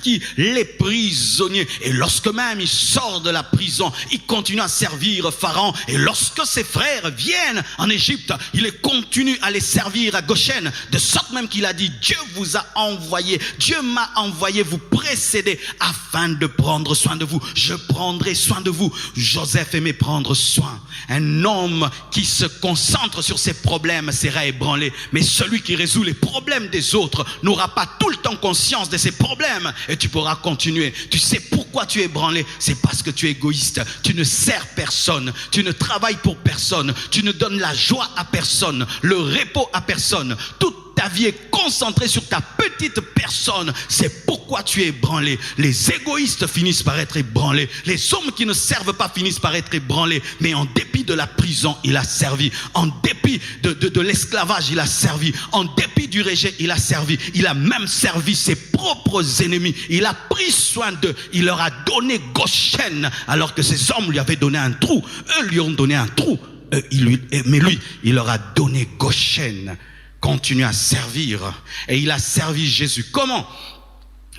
qui? Les prisonniers. Et lorsque même il sort de la prison, il continue à servir Pharaon. Et lorsque ses frères viennent en Égypte, il continue à les servir à Goshen. De sorte même qu'il a dit, Dieu vous a envoyé, Dieu m'a envoyé vous précéder afin de prendre soin de vous. Je prendrai soin de vous. Joseph aimait prendre soin. Un homme qui se concentre sur ses problèmes sera ébranlé. Mais celui qui résout les problèmes des autres n'aura pas tout le temps conscience de ses problèmes. Et tu pourras continuer. Tu sais pourquoi tu es ébranlé? C'est parce que tu es égoïste. Tu ne sers personne. Tu ne travailles pour personne. Tu ne donnes la joie à personne. Le repos à personne. Toute ta vie est concentrée sur ta petite personne. C'est pourquoi tu es ébranlé. Les égoïstes finissent par être ébranlés. Les hommes qui ne servent pas finissent par être ébranlés. Mais en dépit de la prison, il a servi. En dépit de l'esclavage, il a servi. En dépit du rejet, il a servi. Il a même servi ses propres ennemis. Il a pris soin d'eux. Il leur a donné Goshen, alors que ces hommes lui avaient donné un trou. Eux lui ont donné un trou. Mais lui, il leur a donné Goshen. Continue à servir. Et il a servi Jésus. Comment?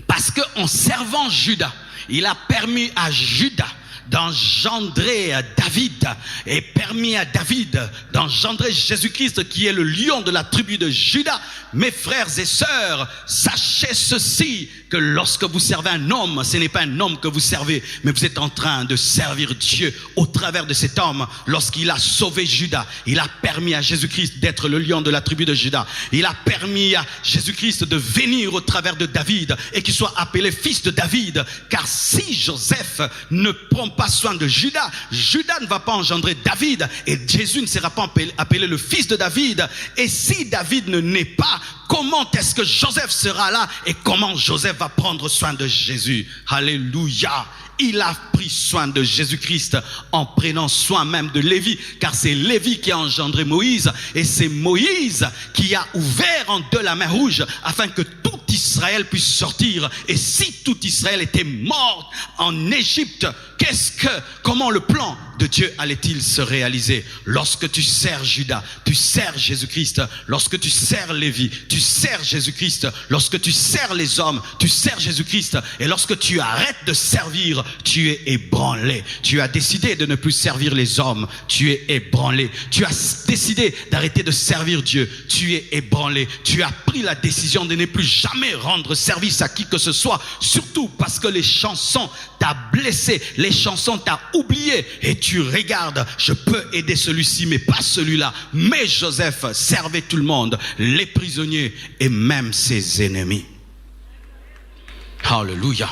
Parce qu'en servant Judas, il a permis à Judas d'engendrer David et permis à David d'engendrer Jésus-Christ qui est le lion de la tribu de Juda, mes frères et sœurs, sachez ceci, que lorsque vous servez un homme, ce n'est pas un homme que vous servez, mais vous êtes en train de servir Dieu au travers de cet homme. Lorsqu'il a sauvé Juda, il a permis à Jésus-Christ d'être le lion de la tribu de Juda. Il a permis à Jésus-Christ de venir au travers de David et qu'il soit appelé fils de David. Car si Joseph ne prend pas soin de Juda, Juda ne va pas engendrer David et Jésus ne sera pas appelé le fils de David. Et si David ne naît pas, comment est-ce que Joseph sera là et comment Joseph va prendre soin de Jésus? Alléluia! Il a pris soin de Jésus-Christ en prenant soin même de Lévi, car c'est Lévi qui a engendré Moïse et c'est Moïse qui a ouvert en deux la mer Rouge afin que tout Israël puisse sortir. Et si tout Israël était mort en Égypte, comment le plan de Dieu allait-il se réaliser? Lorsque tu sers Judas, tu sers Jésus-Christ. Lorsque tu sers Lévi, tu sers Jésus-Christ. Lorsque tu sers les hommes, tu sers Jésus-Christ. Et lorsque tu arrêtes de servir, tu es ébranlé. Tu as décidé de ne plus servir les hommes, tu es ébranlé. Tu as décidé d'arrêter de servir Dieu, tu es ébranlé. Tu as pris la décision de ne plus jamais rendre service à qui que ce soit, surtout parce que les chansons t'ont blessé, les chansons t'ont oublié et tu regardes, je peux aider celui-ci mais pas celui-là. Mais Joseph servait tout le monde, les prisonniers et même ses ennemis. Alléluia.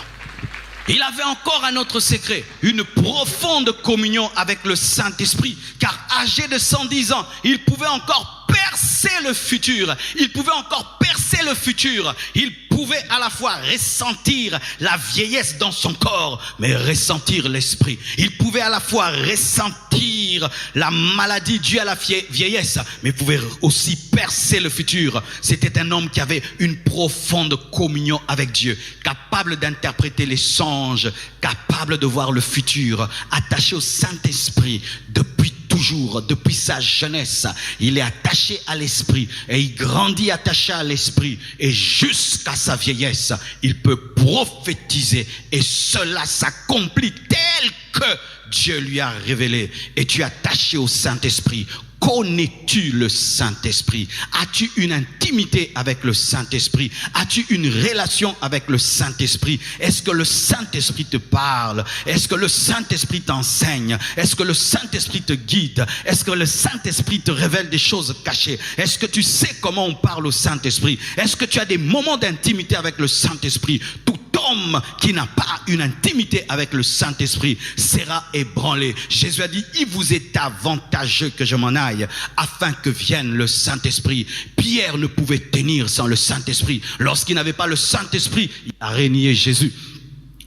Il avait encore un autre secret, une profonde communion avec le Saint-Esprit, car âgé de 110 ans, il pouvait encore percer le futur. Il pouvait encore percer le futur. Il pouvait à la fois ressentir la vieillesse dans son corps, mais ressentir l'esprit. Il pouvait à la fois ressentir la maladie due à la vieillesse, mais pouvait aussi percer le futur. C'était un homme qui avait une profonde communion avec Dieu, capable d'interpréter les songes, capable de voir le futur, attaché au Saint-Esprit depuis toujours, depuis sa jeunesse. Il est attaché à l'esprit et il grandit attaché à l'esprit et jusqu'à sa vieillesse, il peut prophétiser et cela s'accomplit tel que Dieu lui a révélé. Et tu es attaché au Saint-Esprit. Connais-tu le Saint-Esprit? As-tu une intimité avec le Saint-Esprit? As-tu une relation avec le Saint-Esprit? Est-ce que le Saint-Esprit te parle? Est-ce que le Saint-Esprit t'enseigne? Est-ce que le Saint-Esprit te guide? Est-ce que le Saint-Esprit te révèle des choses cachées? Est-ce que tu sais comment on parle au Saint-Esprit? Est-ce que tu as des moments d'intimité avec le Saint-Esprit? Tout homme qui n'a pas une intimité avec le Saint-Esprit sera ébranlé. Jésus a dit, il vous est avantageux que je m'en aille afin que vienne le Saint-Esprit. Pierre ne pouvait tenir sans le Saint-Esprit. Lorsqu'il n'avait pas le Saint-Esprit, il a renié Jésus.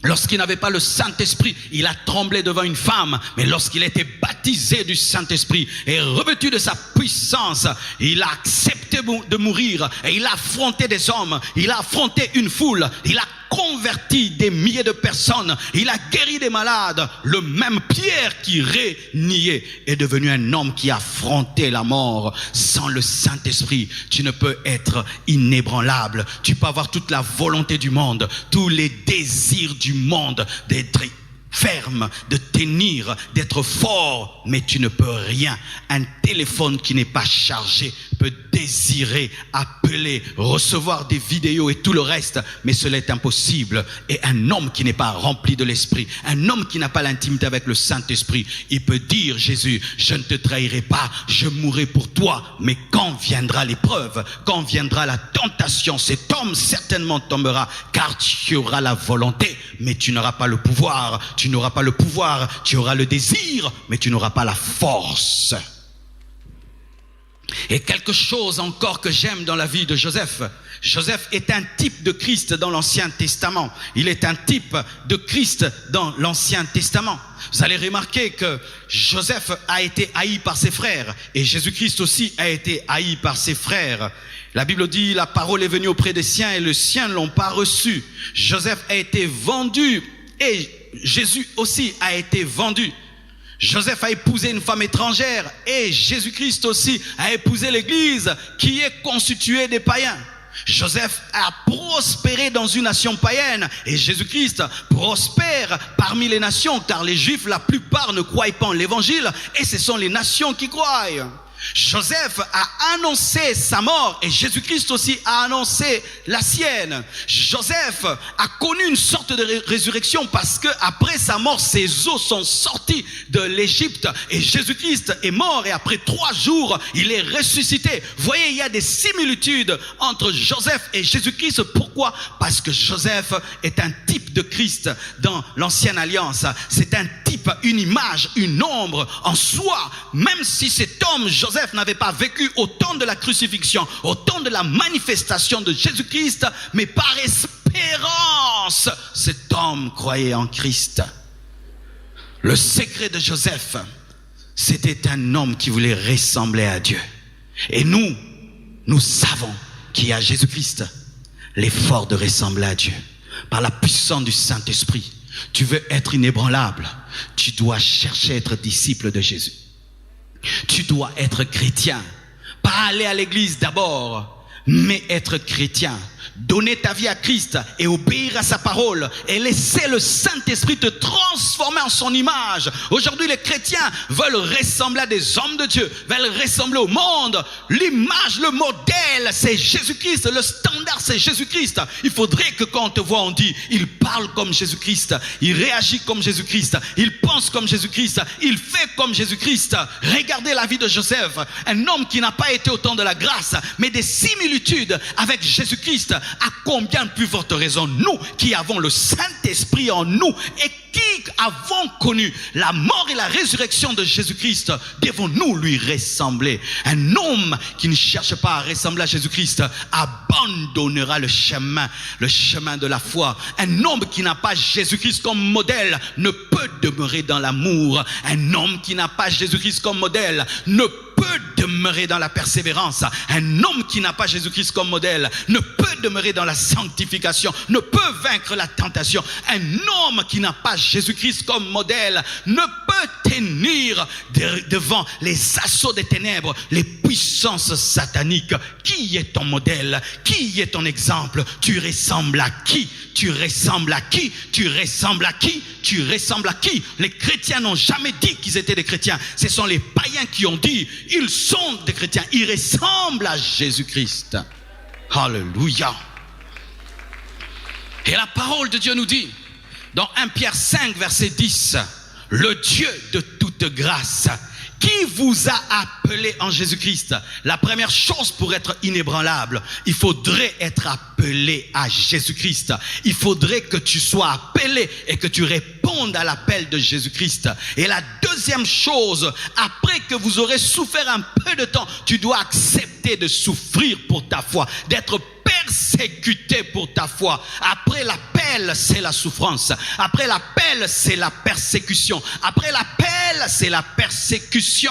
Lorsqu'il n'avait pas le Saint-Esprit, il a tremblé devant une femme. Mais lorsqu'il était baptisé du Saint-Esprit et revêtu de sa puissance, il a accepté de mourir et il a affronté des hommes, il a affronté une foule, il a converti des milliers de personnes, il a guéri des malades. Le même Pierre qui réniait est devenu un homme qui a affronté la mort. Sans le Saint-Esprit, tu ne peux être inébranlable. Tu peux avoir toute la volonté du monde, tous les désirs du monde, d'être ferme, de tenir, d'être fort, mais tu ne peux rien. Un téléphone qui n'est pas chargé peut désirer, appeler, recevoir des vidéos et tout le reste, mais cela est impossible. Et un homme qui n'est pas rempli de l'esprit, un homme qui n'a pas l'intimité avec le Saint-Esprit, il peut dire, Jésus, je ne te trahirai pas, je mourrai pour toi, mais quand viendra l'épreuve, quand viendra la tentation, cet homme certainement tombera, car tu auras la volonté, mais tu n'auras pas le pouvoir. Tu n'auras pas le pouvoir, tu auras le désir, mais tu n'auras pas la force. Et quelque chose encore que j'aime dans la vie de Joseph. Joseph est un type de Christ dans l'Ancien Testament. Il est un type de Christ dans l'Ancien Testament. Vous allez remarquer que Joseph a été haï par ses frères et Jésus-Christ aussi a été haï par ses frères. La Bible dit, la parole est venue auprès des siens et les siens ne l'ont pas reçue. Joseph a été vendu et Jésus aussi a été vendu. Joseph a épousé une femme étrangère et Jésus-Christ aussi a épousé l'église qui est constituée des païens. Joseph a prospéré dans une nation païenne et Jésus-Christ prospère parmi les nations, car les Juifs, la plupart ne croient pas en l'évangile et ce sont les nations qui croient. Joseph a annoncé sa mort et Jésus-Christ aussi a annoncé la sienne. Joseph a connu une sorte de résurrection parce que après sa mort, ses os sont sortis de l'Égypte et Jésus-Christ est mort et après 3 jours, il est ressuscité. Vous voyez, il y a des similitudes entre Joseph et Jésus-Christ. Pourquoi? Parce que Joseph est un type de Christ dans l'ancienne alliance. C'est un type, une image, une ombre en soi. Même si cet homme, Joseph, n'avait pas vécu au temps de la crucifixion, au temps de la manifestation de Jésus-Christ, mais par espérance, cet homme croyait en Christ. Le secret de Joseph, c'était un homme qui voulait ressembler à Dieu. Et nous savons qu'il y a Jésus-Christ, l'effort de ressembler à Dieu. Par la puissance du Saint-Esprit, tu veux être inébranlable, tu dois chercher à être disciple de Jésus. Tu dois être chrétien, pas aller à l'église d'abord, mais être chrétien. Donner ta vie à Christ et obéir à sa parole et laisser le Saint-Esprit te transformer en son image. Aujourd'hui, les chrétiens veulent ressembler à des hommes de Dieu, veulent ressembler au monde. L'image, le modèle, c'est Jésus-Christ. Le standard, c'est Jésus-Christ. Il faudrait que quand on te voit, on dit, il parle comme Jésus-Christ, il réagit comme Jésus-Christ, il pense comme Jésus-Christ, il fait comme Jésus-Christ. Regardez la vie de Joseph, un homme qui n'a pas été au temps de la grâce, mais des similitudes avec Jésus-Christ. À combien de plus forte raison, nous qui avons le Saint-Esprit en nous et qui avons connu la mort et la résurrection de Jésus-Christ, devons-nous lui ressembler? Un homme qui ne cherche pas à ressembler à Jésus-Christ abandonnera le chemin de la foi. Un homme qui n'a pas Jésus-Christ comme modèle ne peut demeurer dans l'amour. Un homme qui n'a pas Jésus-Christ comme modèle ne peut demeurer dans la persévérance. Un homme qui n'a pas Jésus-Christ comme modèle ne peut demeurer dans la sanctification, ne peut vaincre la tentation. Un homme qui n'a pas Jésus-Christ comme modèle ne peut tenir devant les assauts des ténèbres, les puissances sataniques. Qui est ton modèle? Qui est ton exemple? Tu ressembles à qui? Tu ressembles à qui? Tu ressembles à qui? Tu ressembles à qui? Les chrétiens n'ont jamais dit qu'ils étaient des chrétiens. Ce sont les païens qui ont dit, ils sont des chrétiens. Ils ressemblent à Jésus-Christ. Alléluia. Et la parole de Dieu nous dit, dans 1 Pierre 5, verset 10, le Dieu de toute grâce, qui vous a appelé en Jésus-Christ. La première chose pour être inébranlable, il faudrait être appelé à Jésus-Christ. Il faudrait que tu sois appelé et que tu répondes à l'appel de Jésus-Christ. Et la deuxième chose, après que vous aurez souffert un peu de temps, tu dois accepter de souffrir pour ta foi, d'être persécuté pour ta foi. Après l'appel, c'est la souffrance. Après l'appel, c'est la persécution. Après l'appel, c'est la persécution.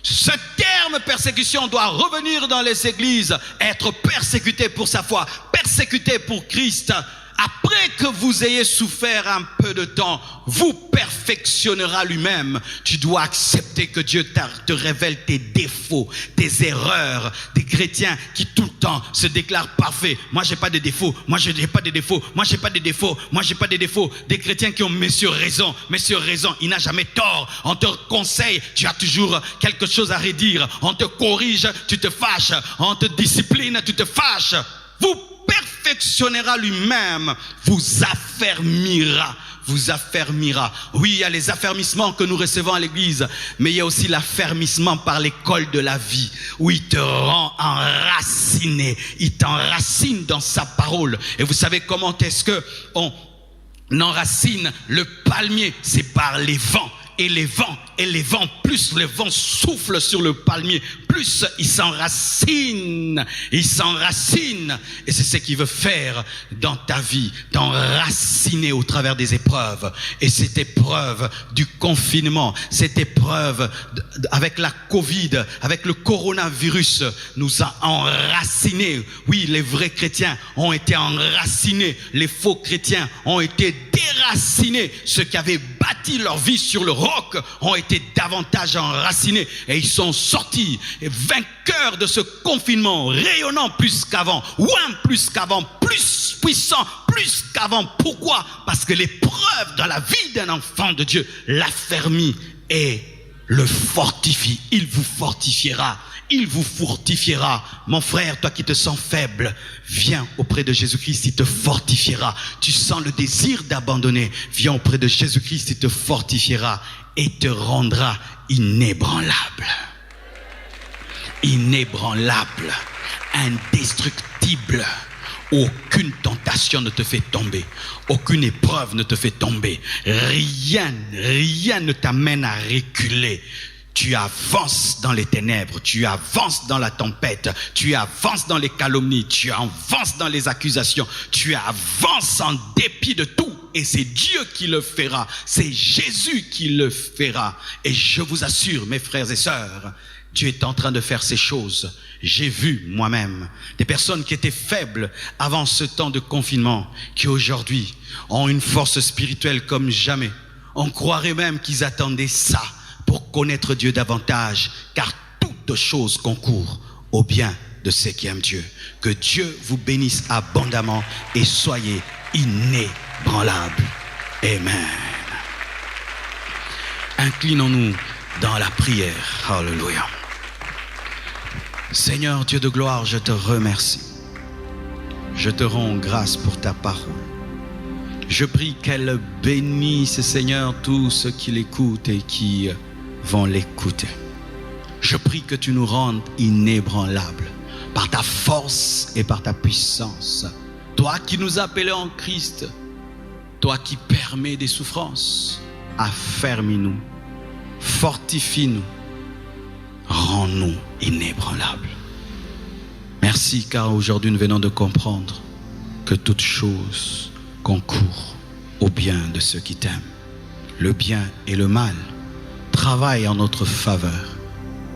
Ce terme persécution doit revenir dans les églises. Être persécuté pour sa foi, persécuté pour Christ. Après que vous ayez souffert un peu de temps, vous perfectionnera lui-même. Tu dois accepter que Dieu te révèle tes défauts, tes erreurs. Des chrétiens qui tout le temps se déclarent parfaits. Moi, j'ai pas de défauts. Moi, je n'ai pas de défauts. Moi, j'ai pas de défauts. Moi, j'ai pas de défauts. Des chrétiens qui ont monsieur raison. Monsieur raison, il n'a jamais tort. On te conseille, tu as toujours quelque chose à redire. On te corrige, tu te fâches. On te discipline, tu te fâches. Vous perfectionnera lui-même, vous affermira. Oui, il y a les affermissements que nous recevons à l'église, mais il y a aussi l'affermissement par l'école de la vie, où il te rend enraciné, il t'enracine dans sa parole. Et vous savez comment est-ce que on enracine le palmier? C'est par les vents. Et les vents, plus le vent souffle sur le palmier, plus il s'enracine. Et c'est ce qu'il veut faire dans ta vie, t'enraciner au travers des épreuves. Et cette épreuve du confinement, cette épreuve avec la Covid, avec le coronavirus, nous a enracinés. Oui, les vrais chrétiens ont été enracinés, les faux chrétiens ont été déracinés. Ceux qui avaient bâti leur vie sur le roc ont été davantage enracinés et ils sont sortis vainqueurs de ce confinement, rayonnant plus qu'avant, plus qu'avant, plus puissant, plus qu'avant. Pourquoi? Parce que l'épreuve dans la vie d'un enfant de Dieu l'affermit et le fortifie. Il vous fortifiera. Il vous fortifiera. Mon frère, toi qui te sens faible, viens auprès de Jésus-Christ, il te fortifiera. Tu sens le désir d'abandonner, viens auprès de Jésus-Christ, il te fortifiera et te rendra inébranlable. Inébranlable, indestructible. Aucune tentation ne te fait tomber. Aucune épreuve ne te fait tomber. Rien ne t'amène à reculer. Tu avances dans les ténèbres, tu avances dans la tempête, tu avances dans les calomnies, tu avances dans les accusations, tu avances en dépit de tout. Et c'est Dieu qui le fera, c'est Jésus qui le fera. Et je vous assure, mes frères et sœurs, Dieu est en train de faire ces choses. J'ai vu moi-même des personnes qui étaient faibles avant ce temps de confinement, qui aujourd'hui ont une force spirituelle comme jamais. On croirait même qu'ils attendaient ça pour connaître Dieu davantage, car toutes choses concourent au bien de ceux qui aiment Dieu. Que Dieu vous bénisse abondamment et soyez inébranlables. Amen. Inclinons-nous dans la prière. Alléluia. Seigneur Dieu de gloire, je te remercie. Je te rends grâce pour ta parole. Je prie qu'elle bénisse, Seigneur, tous ceux qui l'écoutent et qui vont l'écouter. Je prie que tu nous rendes inébranlables par ta force et par ta puissance. Toi qui nous appelais en Christ, toi qui permets des souffrances, affermis-nous, fortifie-nous, rends-nous inébranlables. Merci car aujourd'hui nous venons de comprendre que toute chose concourt au bien de ceux qui t'aiment. Le bien et le mal travaillent en notre faveur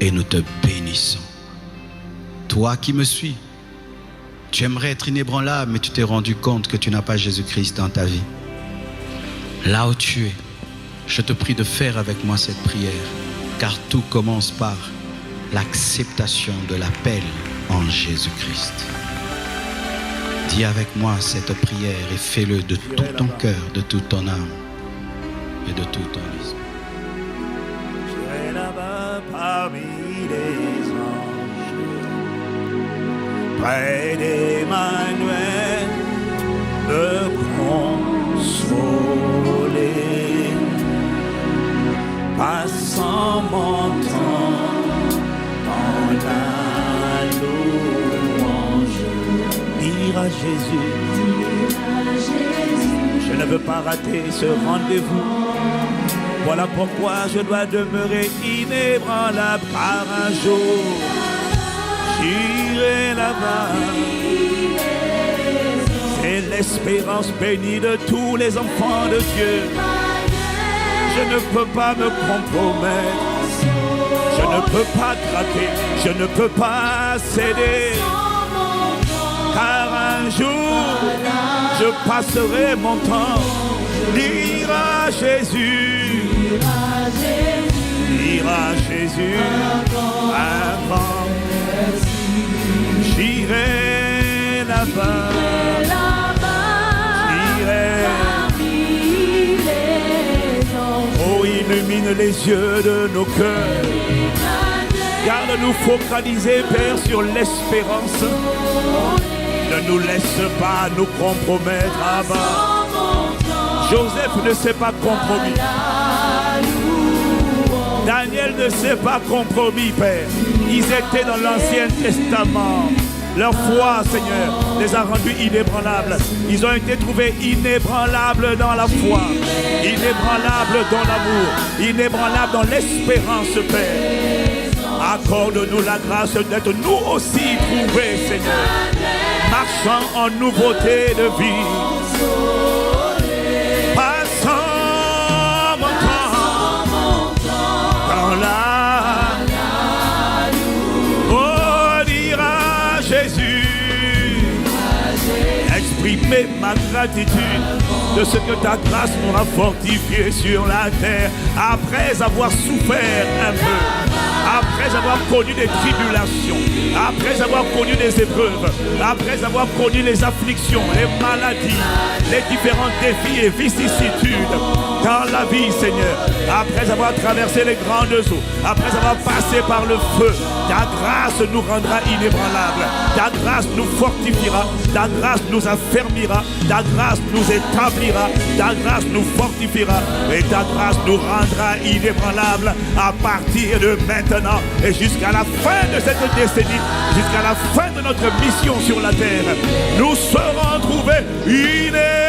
et nous te bénissons. Toi qui me suis, tu aimerais être inébranlable, mais tu t'es rendu compte que tu n'as pas Jésus-Christ dans ta vie. Là où tu es, je te prie de faire avec moi cette prière, car tout commence par l'acceptation de l'appel en Jésus-Christ. Dis avec moi cette prière et fais-le de tout ton cœur, de toute ton âme et de tout ton esprit. J'irai là-bas parmi les anges, près d'Emmanuel, me consoler, passant mon temps dans la louange. Dire à Jésus, je ne veux pas rater ce rendez-vous. Voilà pourquoi je dois demeurer inébranlable, car un jour j'irai là-bas. C'est l'espérance bénie de tous les enfants de Dieu. Je ne peux pas me compromettre, je ne peux pas craquer, je ne peux pas céder. Car un jour, je passerai mon temps, dire à Jésus, dire à Jésus, avant, j'irai là-bas, j'irai. Oh, illumine les yeux de nos cœurs. Garde-nous focaliser, Père, sur l'espérance. Ne nous laisse pas nous compromettre avant. Joseph ne s'est pas compromis. Daniel ne s'est pas compromis, Père. Ils étaient dans l'Ancien Testament. Leur foi, Seigneur, les a rendus inébranlables. Ils ont été trouvés inébranlables dans la foi, inébranlables dans l'amour, inébranlables dans l'espérance, Père. Accorde-nous la grâce d'être nous aussi trouvés, Seigneur, marchant en nouveauté de vie. Passant mon temps dans la... Oh, dire à Jésus, Esprit exprimer ma gratitude de ce que ta grâce m'aura fortifié sur la terre après avoir souffert un peu, après avoir connu des tribulations, après avoir connu des épreuves, après avoir connu les afflictions, les maladies, les différents défis et vicissitudes dans la vie, Seigneur, après avoir traversé les grandes eaux, après avoir passé par le feu, ta grâce nous rendra inébranlables, ta grâce nous fortifiera, ta grâce nous affermira, ta grâce nous établira, ta grâce nous fortifiera et ta grâce nous rendra inébranlables à partir de maintenant et jusqu'à la fin de cette décennie, jusqu'à la fin de notre mission sur la terre. Nous serons trouvés inébranlables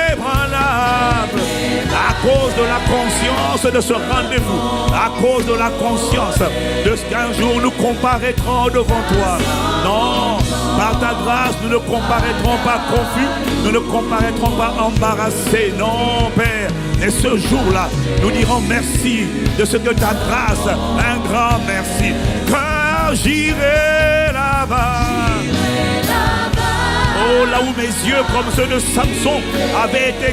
à cause de la conscience de ce rendez-vous, à cause de la conscience de ce qu'un jour nous comparaîtrons devant toi. Non, par ta grâce, nous ne comparaîtrons pas confus, nous ne comparaîtrons pas embarrassés. Non, Père, et ce jour-là, nous dirons merci de ce que ta grâce, un grand merci, car j'irai là-bas. Oh, là où mes yeux, comme ceux de Samson, avaient été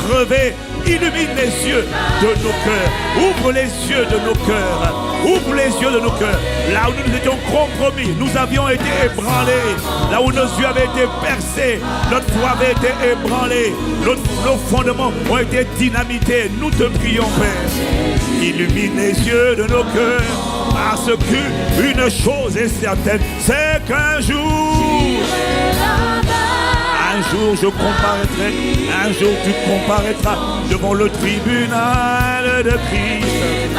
crevés, illumine les yeux de nos cœurs, ouvre les yeux de nos cœurs, ouvre les yeux de nos cœurs. Là où nous étions compromis, nous avions été ébranlés, là où nos yeux avaient été percés, notre foi avait été ébranlée, nos fondements ont été dynamités. Nous te prions, Père, illumine les yeux de nos cœurs, parce qu'une chose est certaine, c'est qu'un jour je comparaîtrai, un jour tu comparaîtras devant le tribunal de Christ.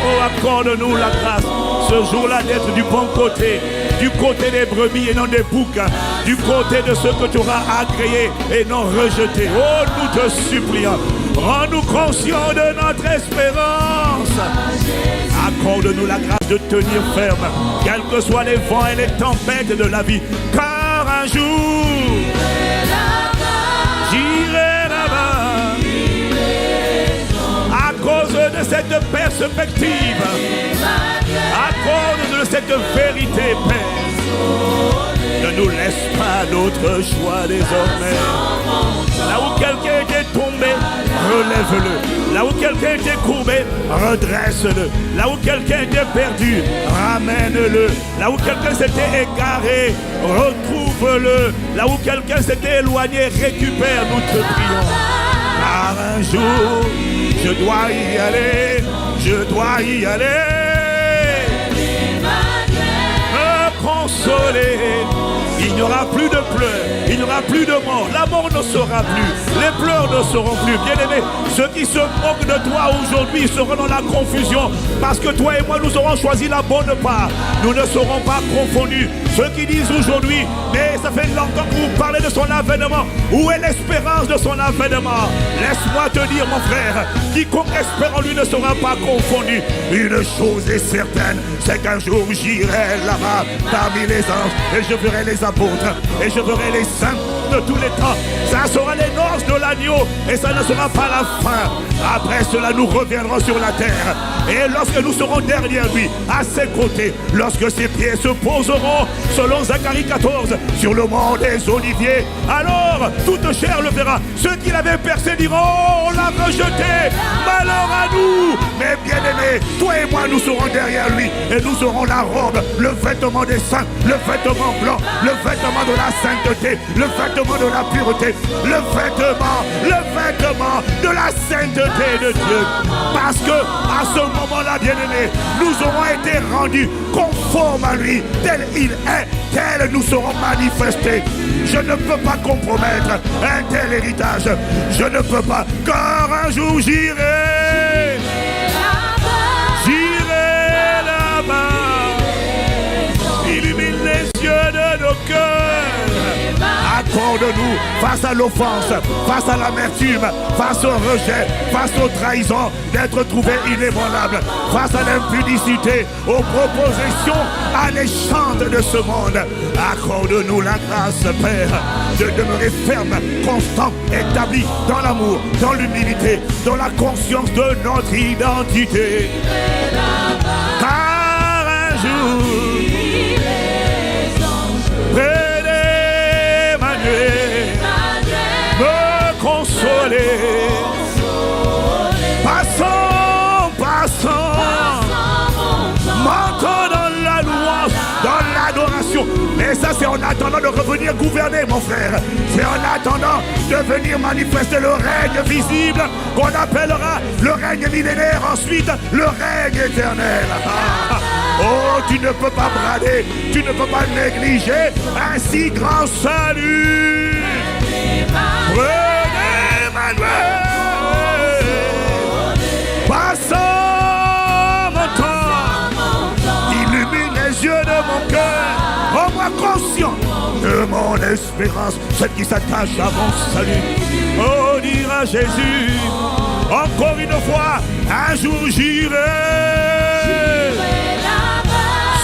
Oh, accorde-nous la grâce ce jour-là d'être du bon côté, du côté des brebis et non des boucs, du côté de ceux que tu auras agréés et non rejetés. Oh, nous te supplions, rends-nous conscients de notre espérance. Accorde-nous la grâce de tenir ferme, quels que soient les vents et les tempêtes de la vie, car un jour j'irai là-bas. À cause de cette perspective, à cause de cette vérité, Père, ne nous laisse pas d'autre choix désormais. Là où quelqu'un était tombé, relève-le. Là où quelqu'un était courbé, redresse-le. Là où quelqu'un était perdu, ramène-le. Là où quelqu'un s'était égaré, retrouve-le. Là où quelqu'un s'était éloigné, récupère, nous te prions. Car un jour, je dois y aller, je dois y aller. Me consoler. Il n'y aura plus de pleurs, il n'y aura plus de mort, la mort ne sera plus, les pleurs ne seront plus. Bien-aimés, ceux qui se moquent de toi aujourd'hui seront dans la confusion, parce que toi et moi nous aurons choisi la bonne part. Nous ne serons pas confondus. Ceux qui disent aujourd'hui, mais ça fait longtemps que vous parlez de son avènement, où est l'espérance de son avènement? Laisse-moi te dire, mon frère, quiconque espère en lui ne sera pas confondu. Une chose est certaine, c'est qu'un jour j'irai là-bas parmi les anges et je verrai les apôtres et je verrai les saints de tous les temps. Ça sera les noces de l'agneau et ça ne sera pas la fin. Après cela, nous reviendrons sur la terre. Et lorsque nous serons derrière lui, à ses côtés, lorsque ses pieds se poseront, selon Zacharie 14, sur le mont des Oliviers, alors toute chair le verra. Ceux qui l'avaient percé diront, oh, on l'a rejeté, malheur à nous. Mais bien aimés, toi et moi, nous serons derrière lui et nous aurons la robe, le vêtement des saints, le vêtement blanc, le vêtement de la sainteté, le vêtement de la pureté, le vêtement de la sainteté de Dieu. Parce que à ce moment-là, bien-aimés, nous aurons été rendus conformes à lui, tel il est, tel nous serons manifestés. Je ne peux pas compromettre un tel héritage. Je ne peux pas, car un jour j'irai là-bas. Illumine les yeux de nos cœurs. Accorde-nous face à l'offense, face à l'amertume, face au rejet, face aux trahisons, d'être trouvés inébranlables, face à l'impudicité, aux propositions alléchantes de ce monde. Accorde-nous la grâce, Père, de demeurer ferme, constant, établi dans l'amour, dans l'humilité, dans la conscience de notre identité. Car un jour, près des en attendant de revenir gouverner, mon frère. C'est en attendant de venir manifester le règne visible qu'on appellera le règne millénaire, ensuite le règne éternel. Oh, tu ne peux pas brader, tu ne peux pas négliger un si grand salut. Prenez Emmanuel. Passons mon temps, illumine les yeux de mon cœur, rends-moi conscient de mon espérance, celle qui s'attache à mon salut. Oh, dira Jésus, encore une fois, un jour j'irai.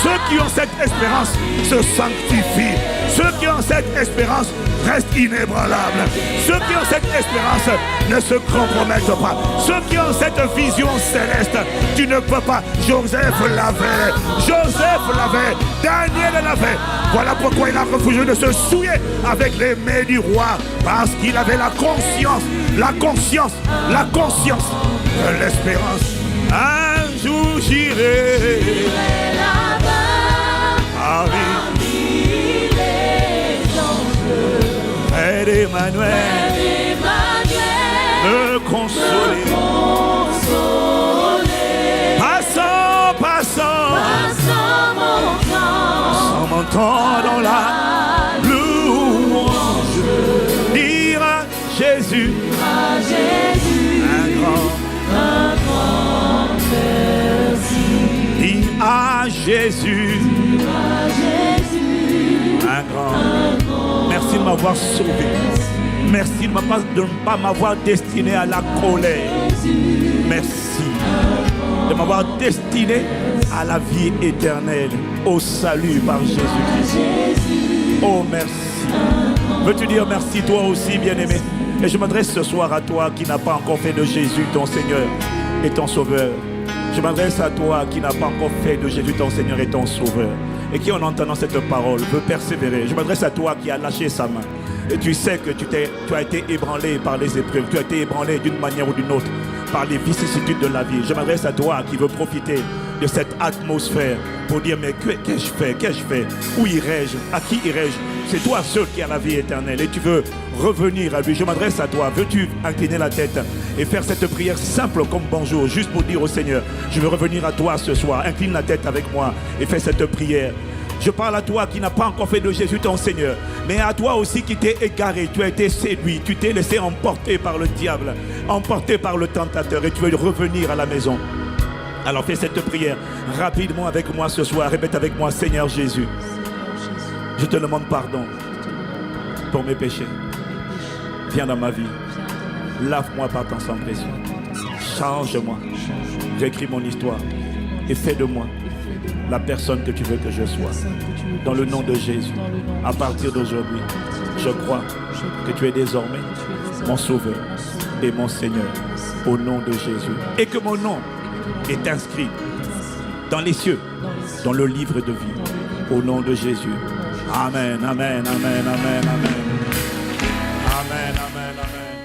Ceux qui ont cette espérance se sanctifient. Ceux qui ont cette espérance restent inébranlables. Ceux qui ont cette espérance ne se compromettent pas. Ceux qui ont cette vision céleste, tu ne peux pas. Joseph l'avait. Joseph l'avait. Daniel l'avait. Voilà pourquoi il a refusé de se souiller avec les mets du roi. Parce qu'il avait la conscience de l'espérance. Un jour j'irai. Père Emmanuel, me consoler. Passons mon temps dans la louange. Dire à Jésus, un grand merci. Dire à Jésus, un grand merci de m'avoir sauvé. Merci de ne pas m'avoir destiné à la colère. Merci de m'avoir destiné à la vie éternelle, au salut par Jésus-Christ. Oh, merci. Veux-tu dire merci toi aussi, bien-aimé? Et je m'adresse ce soir à toi qui n'as pas encore fait de Jésus ton Seigneur et ton Sauveur. Je m'adresse à toi qui n'as pas encore fait de Jésus ton Seigneur et ton Sauveur, et qui en entendant cette parole veut persévérer. Je m'adresse à toi qui a lâché sa main. Et tu sais que tu as été ébranlé par les épreuves. Tu as été ébranlé d'une manière ou d'une autre par les vicissitudes de la vie. Je m'adresse à toi qui veut profiter de cette atmosphère pour dire, mais qu'ai-je fait? Où irai-je? À qui irai-je? C'est toi seul qui as la vie éternelle et tu veux revenir à lui. Je m'adresse à toi. Veux-tu incliner la tête et faire cette prière simple comme bonjour, juste pour dire au Seigneur, je veux revenir à toi ce soir. Incline la tête avec moi et fais cette prière. Je parle à toi qui n'as pas encore fait de Jésus ton Seigneur, mais à toi aussi qui t'es égaré, tu as été séduit, tu t'es laissé emporter par le diable, emporté par le tentateur, et tu veux revenir à la maison. Alors fais cette prière rapidement avec moi ce soir. Répète avec moi, Seigneur Jésus, je te demande pardon pour mes péchés. Viens dans ma vie, lave-moi par ton sang précieux, change-moi, réécris mon histoire et fais de moi la personne que tu veux que je sois. Dans le nom de Jésus, à partir d'aujourd'hui, je crois que tu es désormais mon Sauveur et mon Seigneur, au nom de Jésus. Et que mon nom est inscrit dans les cieux, dans le livre de vie, au nom de Jésus. Amen, amen, amen, amen, amen. Amen, amen, amen.